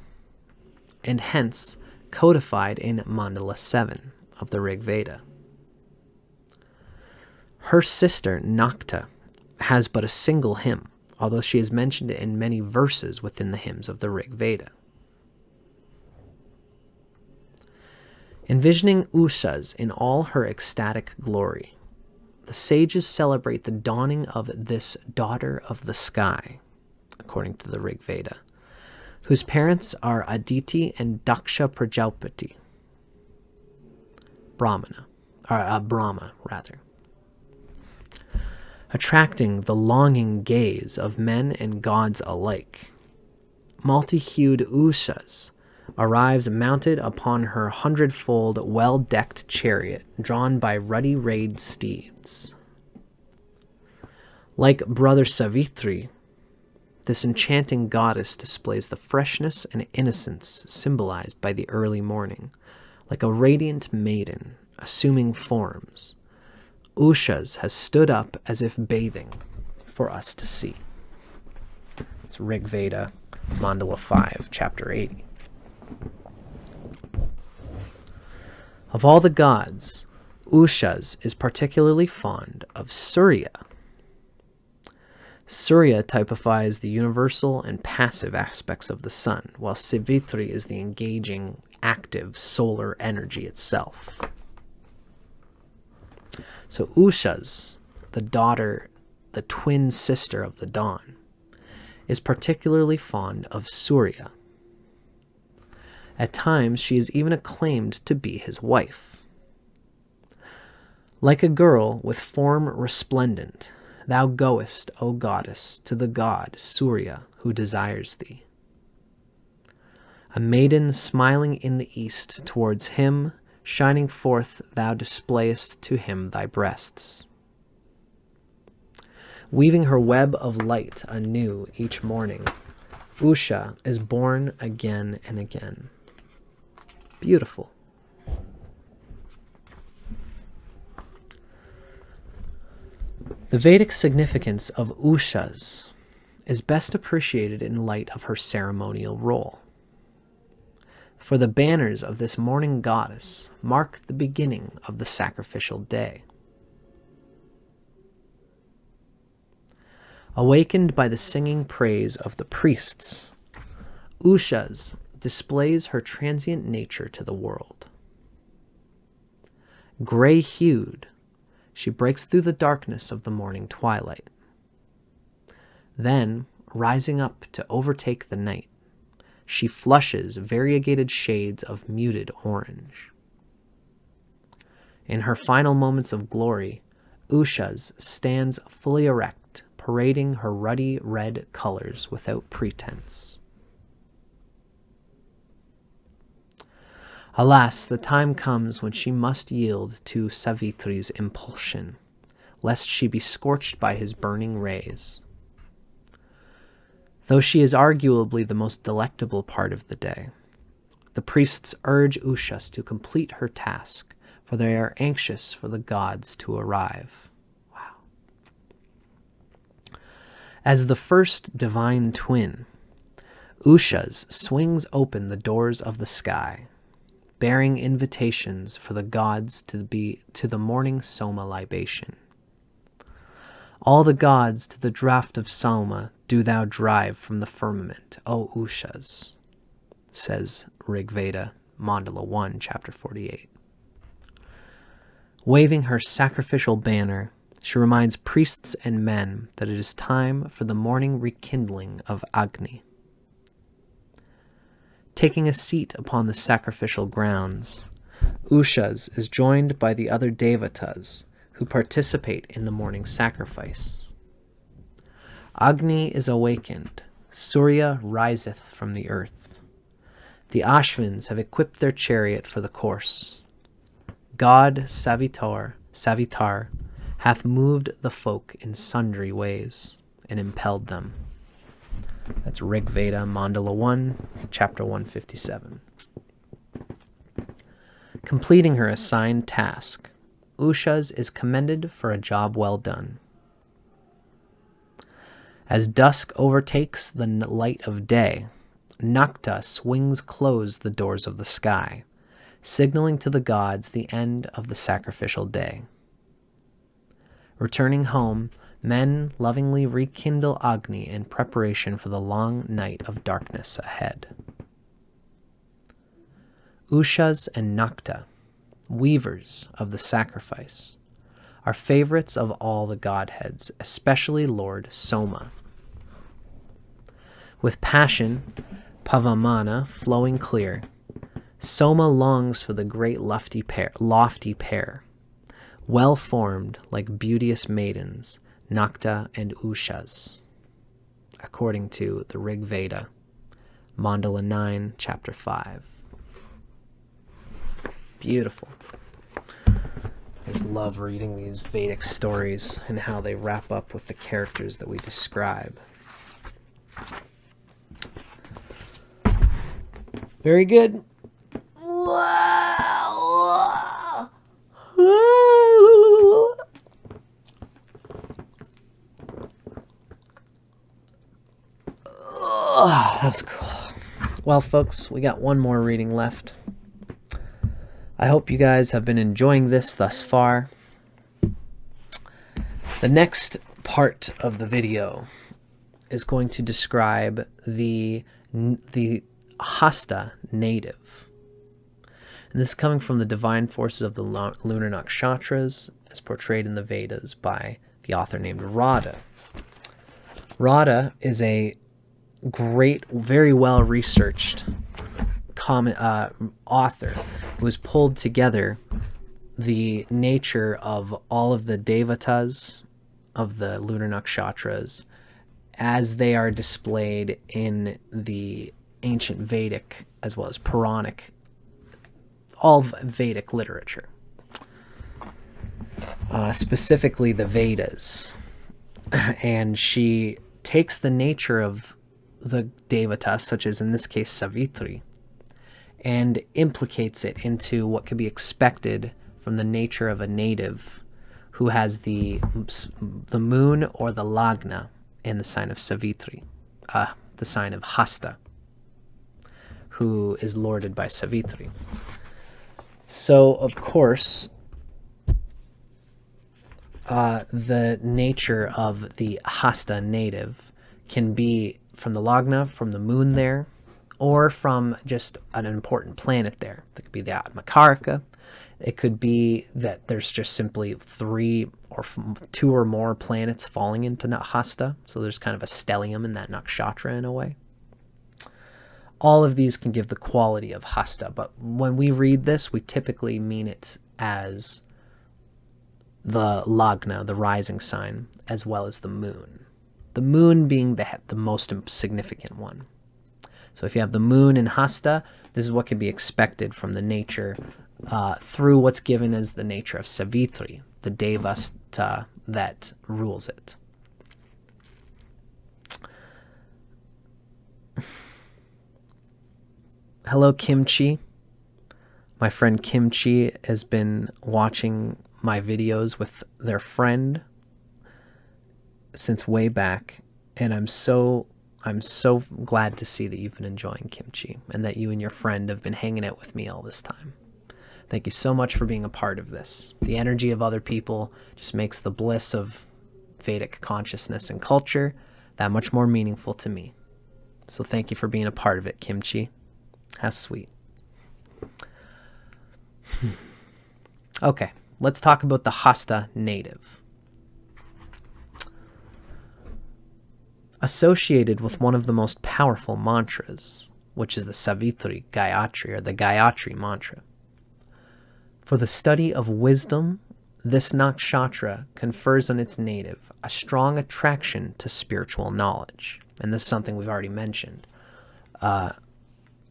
and hence codified in Mandala 7 of the Rig Veda. Her sister, Nakta, has but a single hymn, although she is mentioned in many verses within the hymns of the Rig Veda. Envisioning Ushas in all her ecstatic glory, the sages celebrate the dawning of this daughter of the sky, according to the Rig Veda, whose parents are Aditi and Daksha Prajapati, Brahma, attracting the longing gaze of men and gods alike. Multi-hued Ushas arrives mounted upon her hundredfold well-decked chariot, drawn by ruddy-rayed steeds. Like brother Savitri, this enchanting goddess displays the freshness and innocence symbolized by the early morning, like a radiant maiden, assuming forms. Ushas has stood up as if bathing for us to see. It's Rig Veda, Mandala 5, Chapter 80. Of all the gods, Ushas is particularly fond of Surya. Surya typifies the universal and passive aspects of the sun, while Savitri is the engaging, active solar energy itself. So Ushas, the daughter, the twin sister of the dawn, is particularly fond of Surya. At times, she is even acclaimed to be his wife. Like a girl with form resplendent, thou goest, O goddess, to the god Surya, who desires thee. A maiden smiling in the east towards him, shining forth, thou displayest to him thy breasts. Weaving her web of light anew each morning, Usha is born again and again. Beautiful. The Vedic significance of Ushas is best appreciated in light of her ceremonial role. For the banners of this morning goddess mark the beginning of the sacrificial day. Awakened by the singing praise of the priests, Ushas displays her transient nature to the world. Gray-hued, she breaks through the darkness of the morning twilight. Then, rising up to overtake the night, she flushes variegated shades of muted orange. In her final moments of glory, Ushas stands fully erect, parading her ruddy red colors without pretense. Alas, the time comes when she must yield to Savitri's impulsion, lest she be scorched by his burning rays. Though she is arguably the most delectable part of the day, the priests urge Ushas to complete her task, for they are anxious for the gods to arrive. Wow. As the first divine twin, Ushas swings open the doors of the sky, bearing invitations for the gods to the morning soma libation. All the gods to the draught of Soma do thou drive from the firmament, O Ushas, says Rig Veda, Mandala 1, chapter 48. Waving her sacrificial banner, she reminds priests and men that it is time for the morning rekindling of Agni. Taking a seat upon the sacrificial grounds, Ushas is joined by the other devatas who participate in the morning sacrifice. Agni is awakened, Surya riseth from the earth. The Ashvins have equipped their chariot for the course. God Savitar hath moved the folk in sundry ways and impelled them. That's Rig Veda, Mandala 1, chapter 157. Completing her assigned task, Ushas is commended for a job well done. As dusk overtakes the light of day, Nakta swings close the doors of the sky, signaling to the gods the end of the sacrificial day. Returning home, men lovingly rekindle Agni in preparation for the long night of darkness ahead. Ushas and Nakta, weavers of the sacrifice, are favorites of all the godheads, especially Lord Soma. With passion, Pavamana flowing clear, Soma longs for the great lofty pair, well-formed like beauteous maidens, Nakta and Ushas, according to the Rig Veda, Mandala 9, chapter 5. Beautiful. I just love reading these Vedic stories and how they wrap up with the characters that we describe. Very good. That was cool. Well, folks, we got one more reading left. I hope you guys have been enjoying this thus far. The next part of the video is going to describe the Hasta Native. And this is coming from the divine forces of the lunar Nakshatras, as portrayed in the Vedas by the author named Radhe. Radhe is a great, very well-researched author who has pulled together the nature of all of the devatas of the lunar nakshatras as they are displayed in the ancient Vedic as well as Puranic, all Vedic literature. Specifically the Vedas. And she takes the nature of the devatas, such as in this case Savitri, and implicates it into what could be expected from the nature of a native who has the moon or the lagna in the sign of Savitri, the sign of Hasta, who is lorded by Savitri. So, of course, the nature of the Hasta native can be from the lagna, from the moon there, or from just an important planet there. It could be the Atmakarika. It could be that there's just simply 3 or 2 or more planets falling into Hasta. So there's kind of a stellium in that nakshatra in a way. All of these can give the quality of Hasta, but when we read this, we typically mean it as the lagna, the rising sign, as well as the moon. The moon being the most significant one. So if you have the moon in Hasta, this is what can be expected from the nature through what's given as the nature of Savitri, the devasta that rules it. Hello, Kimchi. My friend Kimchi has been watching my videos with their friend since way back, and I'm so glad to see that you've been enjoying Kimchi and that you and your friend have been hanging out with me all this time. Thank you so much for being a part of this. The energy of other people just makes the bliss of Vedic consciousness and culture, that much more meaningful to me. So thank you for being a part of it, Kimchi. How sweet. Okay, let's talk about the Hasta Native. Associated with one of the most powerful mantras, which is the Savitri Gayatri, or the Gayatri mantra. For the study of wisdom, this nakshatra confers on its native a strong attraction to spiritual knowledge. And this is something we've already mentioned.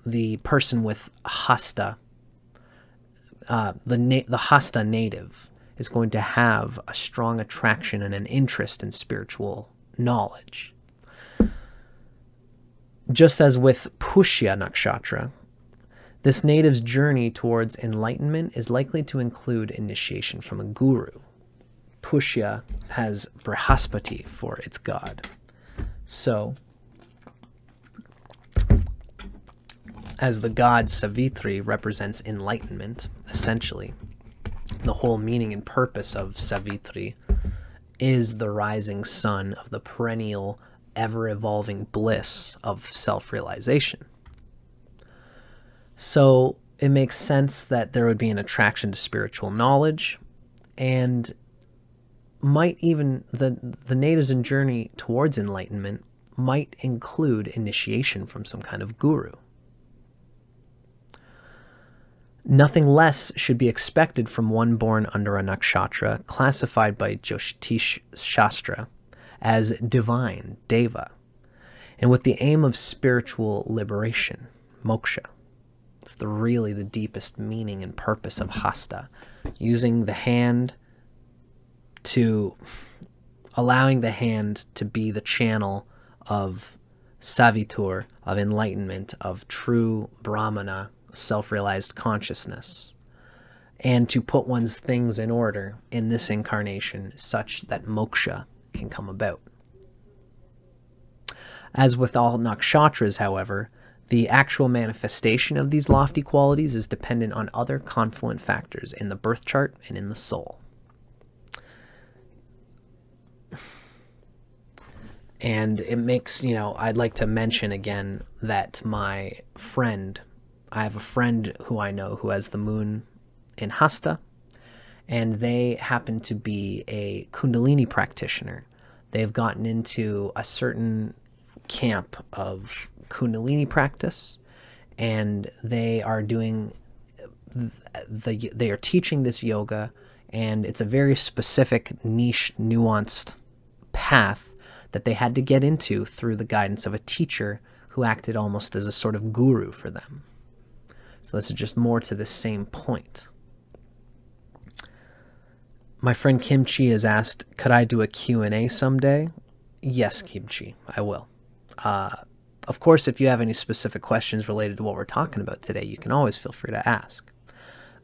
The person with Hasta, the Hasta native, is going to have a strong attraction and an interest in spiritual knowledge. Just as with Pushya Nakshatra, this native's journey towards enlightenment is likely to include initiation from a guru. Pushya has Brihaspati for its god. So, as the god Savitri represents enlightenment, essentially, the whole meaning and purpose of Savitri is the rising sun of the perennial, ever-evolving bliss of self-realization. So it makes sense that there would be an attraction to spiritual knowledge, and might even, the natives' journey towards enlightenment might include initiation from some kind of guru. Nothing less should be expected from one born under a nakshatra classified by Jyotish Shastra as divine, deva, and with the aim of spiritual liberation, moksha. It's really the deepest meaning and purpose of Hasta, using the hand allowing the hand to be the channel of Savitur, of enlightenment, of true Brahmana, self-realized consciousness, and to put one's things in order in this incarnation such that moksha can come about. As with all nakshatras, however, the actual manifestation of these lofty qualities is dependent on other confluent factors in the birth chart and in the soul. And it makes, I'd like to mention again that I have a friend who I know who has the moon in Hasta, and they happen to be a Kundalini practitioner. They've gotten into a certain camp of Kundalini practice, and they are doing they are teaching this yoga, and it's a very specific, niche, nuanced path that they had to get into through the guidance of a teacher who acted almost as a sort of guru for them. So this is just more to the same point. My friend Kimchi has asked, could I do a Q&A someday? Yes, Kimchi, I will. Of course, if you have any specific questions related to what we're talking about today, you can always feel free to ask.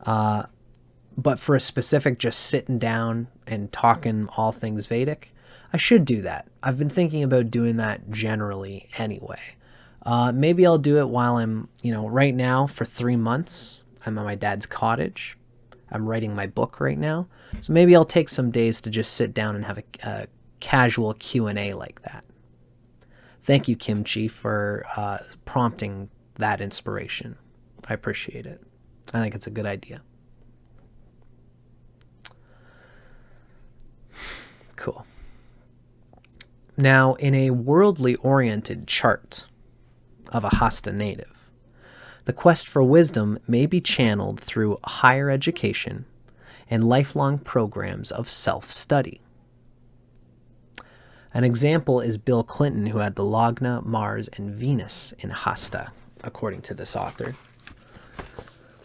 But for a specific just sitting down and talking all things Vedic, I should do that. I've been thinking about doing that generally anyway. Maybe I'll do it while I'm, right now for 3 months, I'm at my dad's cottage. I'm writing my book right now. So maybe I'll take some days to just sit down and have a casual Q&A like that. Thank you, Kimchi, for prompting that inspiration. I appreciate it. I think it's a good idea. Cool. Now, in a worldly-oriented chart of a Hasta native, the quest for wisdom may be channeled through higher education and lifelong programs of self-study. An example is Bill Clinton, who had the Lagna, Mars, and Venus in Hasta, according to this author,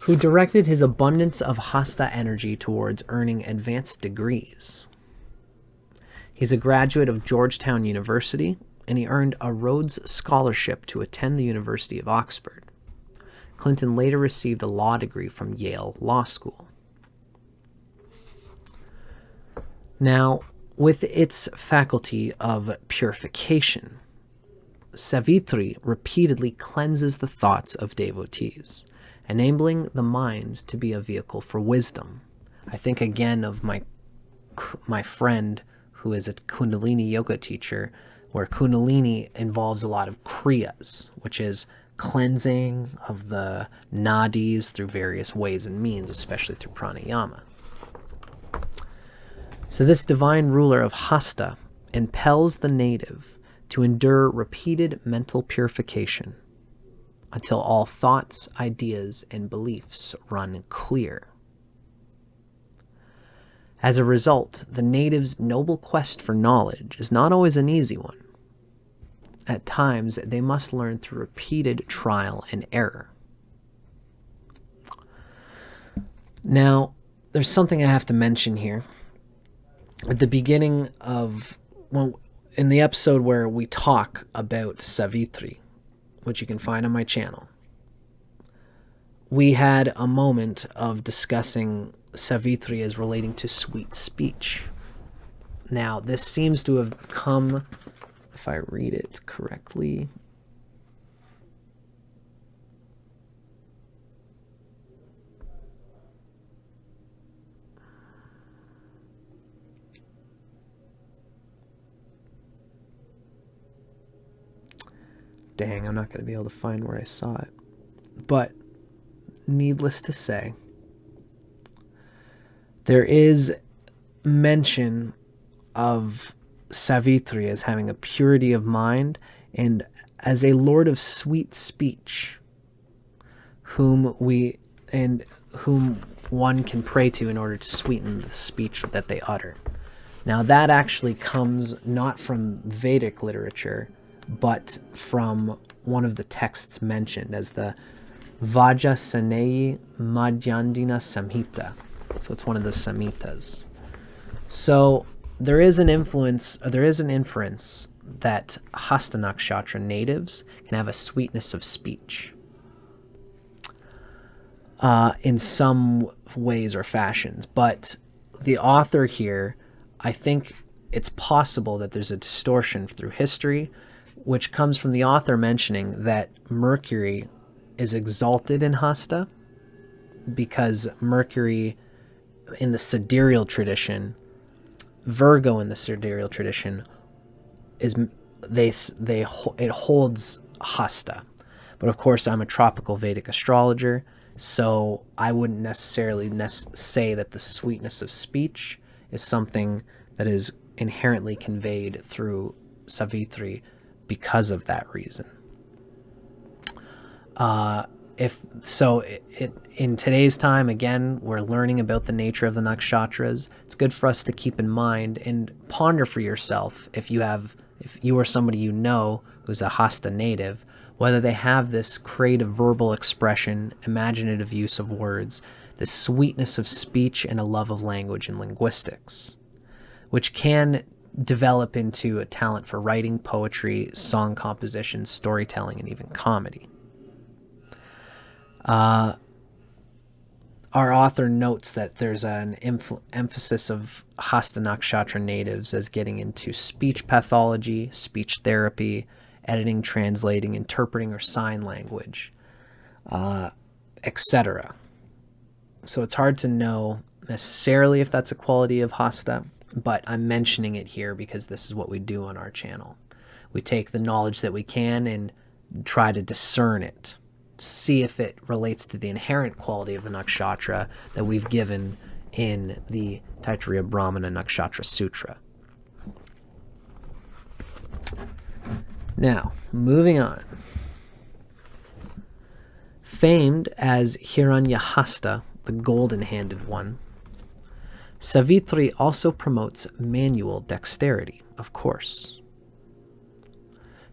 who directed his abundance of Hasta energy towards earning advanced degrees. He's a graduate of Georgetown University, and he earned a Rhodes Scholarship to attend the University of Oxford. Clinton later received a law degree from Yale Law School. Now, with its faculty of purification, Savitri repeatedly cleanses the thoughts of devotees, enabling the mind to be a vehicle for wisdom. I think again of my friend who is a Kundalini yoga teacher, where Kundalini involves a lot of kriyas, which is cleansing of the nadis through various ways and means, especially through pranayama. So this divine ruler of Hasta impels the native to endure repeated mental purification until all thoughts, ideas, and beliefs run clear. As a result, the native's noble quest for knowledge is not always an easy one. At times, they must learn through repeated trial and error. Now, there's something I have to mention here. At the beginning of, well, in the episode where we talk about Savitri, which you can find on my channel, we had a moment of discussing Savitri as relating to sweet speech. Now, this seems to have come, if I read it correctly, dang, I'm not going to be able to find where I saw it. But needless to say, there is mention of Savitri as having a purity of mind and as a lord of sweet speech, whom one can pray to in order to sweeten the speech that they utter. Now that actually comes not from Vedic literature, but from one of the texts mentioned as the Vajasaneyi Madhyandina Samhita. So it's one of the Samhitas. So there is an inference that Hasta Nakshatra natives can have a sweetness of speech in some ways or fashions. But the author here, I think it's possible that there's a distortion through history, which comes from the author mentioning that Mercury is exalted in Hasta because Mercury in the sidereal tradition, Virgo in the sidereal tradition, it holds Hasta. But of course, I'm a tropical Vedic astrologer, so I wouldn't necessarily say that the sweetness of speech is something that is inherently conveyed through Savitri because of that reason. In today's time, again, we're learning about the nature of the nakshatras. It's good for us to keep in mind and ponder for yourself if you are somebody you know who's a Hasta native, whether they have this creative verbal expression, imaginative use of words, this sweetness of speech, and a love of language and linguistics, which can develop into a talent for writing, poetry, song composition, storytelling, and even comedy. Our author notes that there's an emphasis of Hasta Nakshatra natives as getting into speech pathology, speech therapy, editing, translating, interpreting, or sign language, etc. So it's hard to know necessarily if that's a quality of Hasta, but I'm mentioning it here because this is what we do on our channel. We take the knowledge that we can and try to discern it, see if it relates to the inherent quality of the nakshatra that we've given in the Taittiriya Brahmana Nakshatra Sutra. Now, moving on. Famed as Hiranyahasta, the golden-handed one, Savitri also promotes manual dexterity, of course.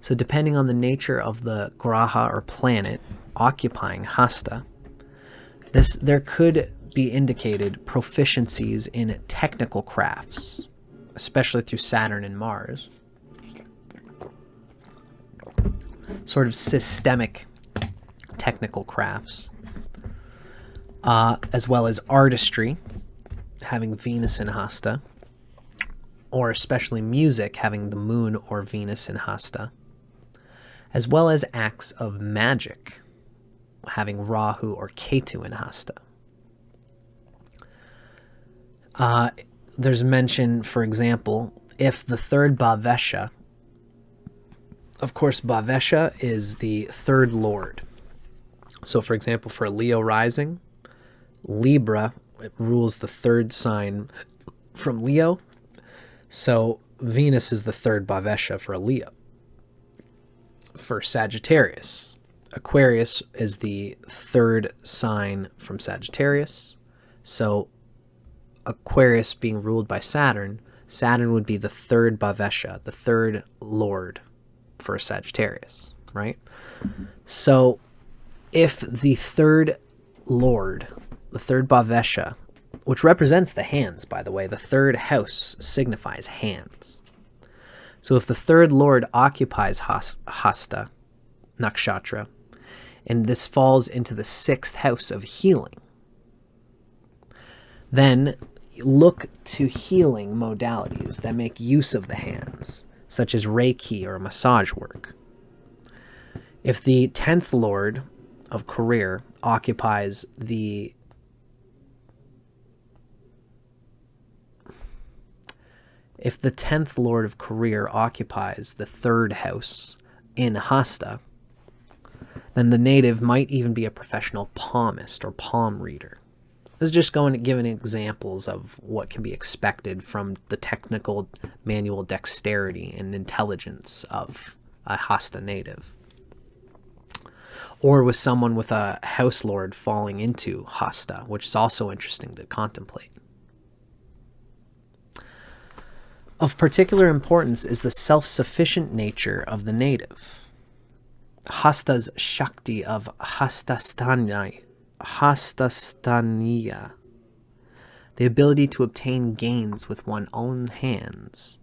So depending on the nature of the graha or planet occupying Hasta, there could be indicated proficiencies in technical crafts, especially through Saturn and Mars. Sort of systemic technical crafts, as well as artistry, having Venus in Hasta, or especially music, having the moon or Venus in Hasta, as well as acts of magic, having Rahu or Ketu in Hasta. There's mention, for example, if the third Bhavesha, of course, Bhavesha is the third lord. So, for example, for a Leo rising, Libra rules the third sign from Leo. So, Venus is the third Bhavesha for a Leo. For Sagittarius, Aquarius is the third sign from Sagittarius. So, Aquarius being ruled by Saturn, Saturn would be the third Bhavesha, the third lord for Sagittarius, right? So, if the third lord, the third Bhavesha, which represents the hands, by the way, the third house signifies hands. So if the third lord occupies Hasta Nakshatra, and this falls into the sixth house of healing, then look to healing modalities that make use of the hands, such as Reiki or massage work. If the 10th lord of career occupies the If the 10th lord of career occupies the third house in Hasta, then the native might even be a professional palmist or palm reader. This is just going to give examples of what can be expected from the technical manual dexterity and intelligence of a Hasta native. Or with someone with a house lord falling into Hasta, which is also interesting to contemplate. Of particular importance is the self-sufficient nature of the native. Hasta's Shakti of Hastastaniya, the ability to obtain gains with one's own hands,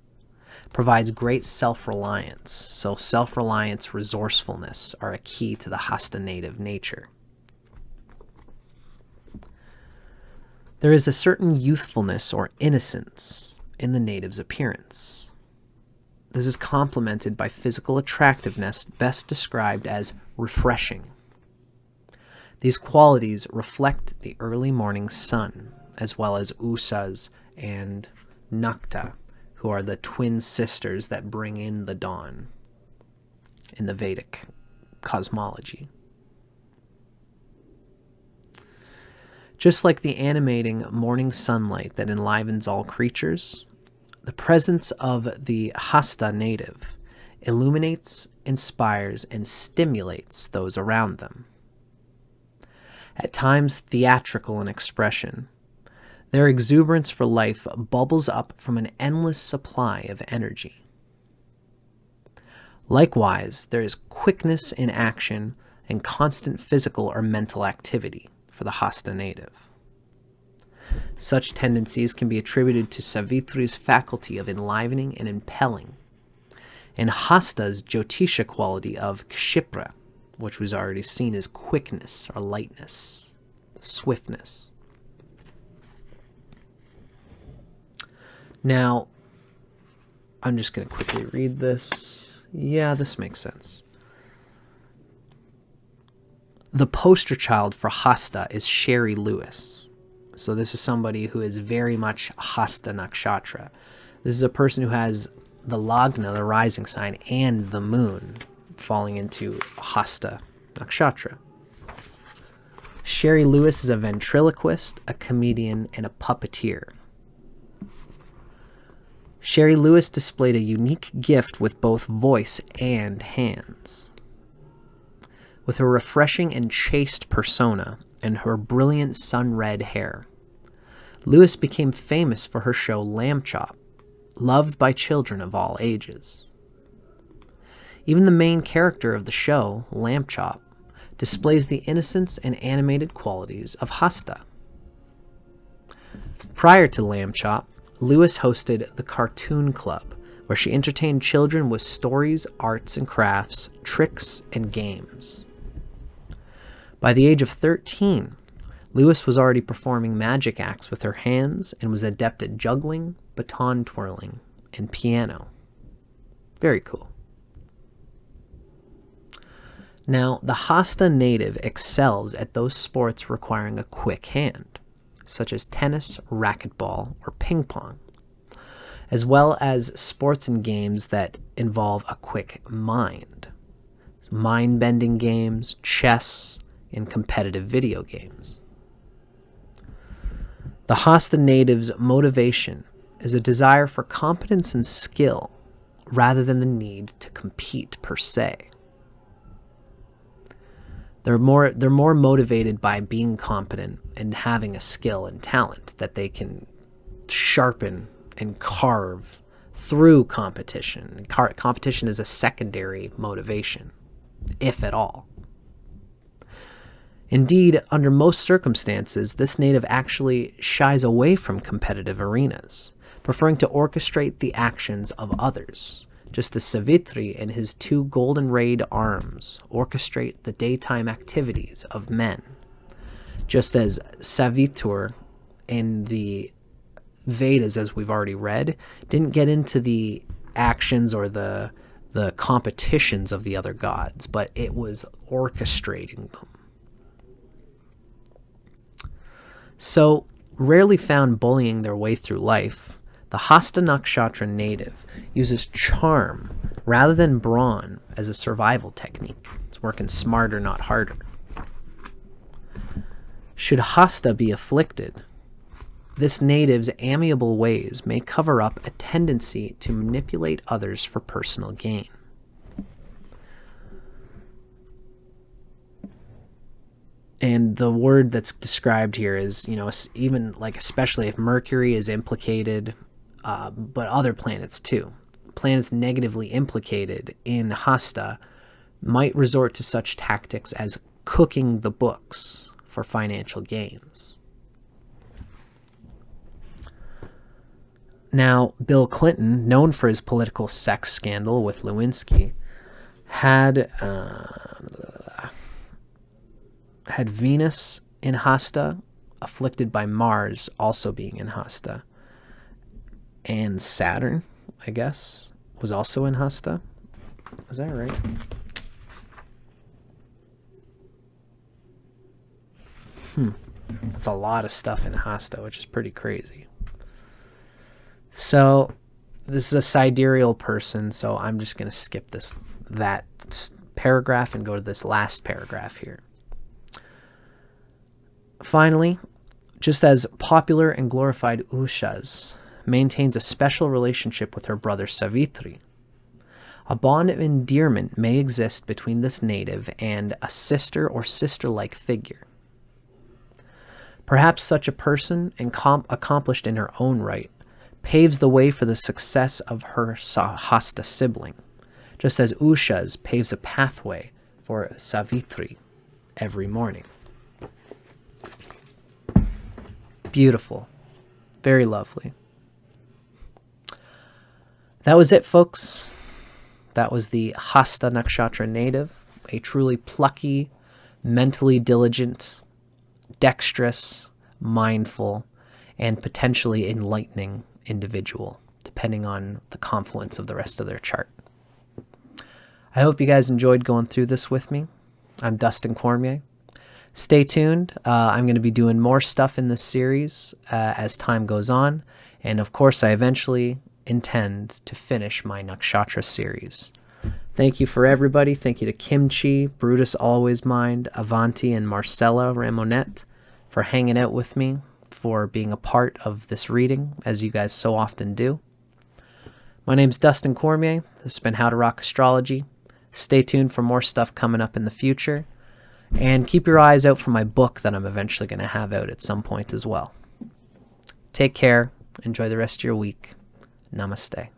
provides great self-reliance. So self-reliance, resourcefulness are a key to the Hasta native nature. There is a certain youthfulness or innocence in the native's appearance. This is complemented by physical attractiveness, best described as refreshing. These qualities reflect the early morning sun, as well as Ushas and Night, who are the twin sisters that bring in the dawn in the Vedic cosmology. Just like the animating morning sunlight that enlivens all creatures, the presence of the Hasta native illuminates, inspires, and stimulates those around them. At times theatrical in expression, their exuberance for life bubbles up from an endless supply of energy. Likewise, there is quickness in action and constant physical or mental activity for the Hasta native. Such tendencies can be attributed to Savitri's faculty of enlivening and impelling, and Hasta's Jyotisha quality of Kshipra, which was already seen as quickness or lightness, swiftness. Now, I'm just going to quickly read this. Yeah, this makes sense. The poster child for Hasta is Sherry Lewis. So this is somebody who is very much Hasta Nakshatra. This is a person who has the Lagna, the rising sign, and the moon falling into Hasta Nakshatra. Sherry Lewis is a ventriloquist, a comedian, and a puppeteer. Sherry Lewis displayed a unique gift with both voice and hands. With her refreshing and chaste persona and her brilliant sun-red hair, Lewis became famous for her show Lamb Chop, loved by children of all ages. Even the main character of the show, Lamb Chop, displays the innocence and animated qualities of Hasta. Prior to Lamb Chop, Lewis hosted the Cartoon Club, where she entertained children with stories, arts and crafts, tricks, and games. By the age of 13, Lewis was already performing magic acts with her hands and was adept at juggling, baton twirling, and piano. Very cool. Now, the Hasta native excels at those sports requiring a quick hand, such as tennis, racquetball, or ping pong, as well as sports and games that involve a quick mind. Mind-bending games, chess, and competitive video games. The Hasta Native's motivation is a desire for competence and skill rather than the need to compete per se. They're more motivated by being competent and having a skill and talent that they can sharpen and carve through competition. Competition is a secondary motivation, if at all. Indeed, under most circumstances, this native actually shies away from competitive arenas, preferring to orchestrate the actions of others, just as Savitri and his 2 golden-rayed arms orchestrate the daytime activities of men, just as Savitri in the Vedas, as we've already read, didn't get into the actions or the competitions of the other gods, but it was orchestrating them. So, rarely found bullying their way through life, the Hasta Nakshatra native uses charm rather than brawn as a survival technique. It's working smarter, not harder. Should Hasta be afflicted, this native's amiable ways may cover up a tendency to manipulate others for personal gain. And the word that's described here is, even like especially if Mercury is implicated, but other planets too. Planets negatively implicated in Hasta might resort to such tactics as cooking the books for financial gains. Now, Bill Clinton, known for his political sex scandal with Lewinsky, had Venus in Hasta, afflicted by Mars also being in Hasta. And Saturn, I guess, was also in Hasta. Is that right? That's a lot of stuff in Hasta, which is pretty crazy. So, this is a sidereal person, so I'm just going to skip that paragraph and go to this last paragraph here. Finally, just as popular and glorified Ushas maintains a special relationship with her brother Savitri, a bond of endearment may exist between this native and a sister or sister-like figure. Perhaps such a person, accomplished in her own right, paves the way for the success of her Hasta sibling, just as Ushas paves a pathway for Savitri every morning. Beautiful. Very lovely. That was it, folks. That was the Hasta Nakshatra native, a truly plucky, mentally diligent, dexterous, mindful, and potentially enlightening individual, depending on the confluence of the rest of their chart. I hope you guys enjoyed going through this with me. I'm Dustin Cormier. Stay tuned. I'm going to be doing more stuff in this series as time goes on. And of course, I eventually intend to finish my Nakshatra series. Thank you for everybody. Thank you to Kimchi, Brutus Always Mind, Avanti, and Marcella Ramonet for hanging out with me, for being a part of this reading, as you guys so often do. My name's Dustin Cormier. This has been How to Rock Astrology. Stay tuned for more stuff coming up in the future. And keep your eyes out for my book that I'm eventually going to have out at some point as well. Take care. Enjoy the rest of your week. Namaste.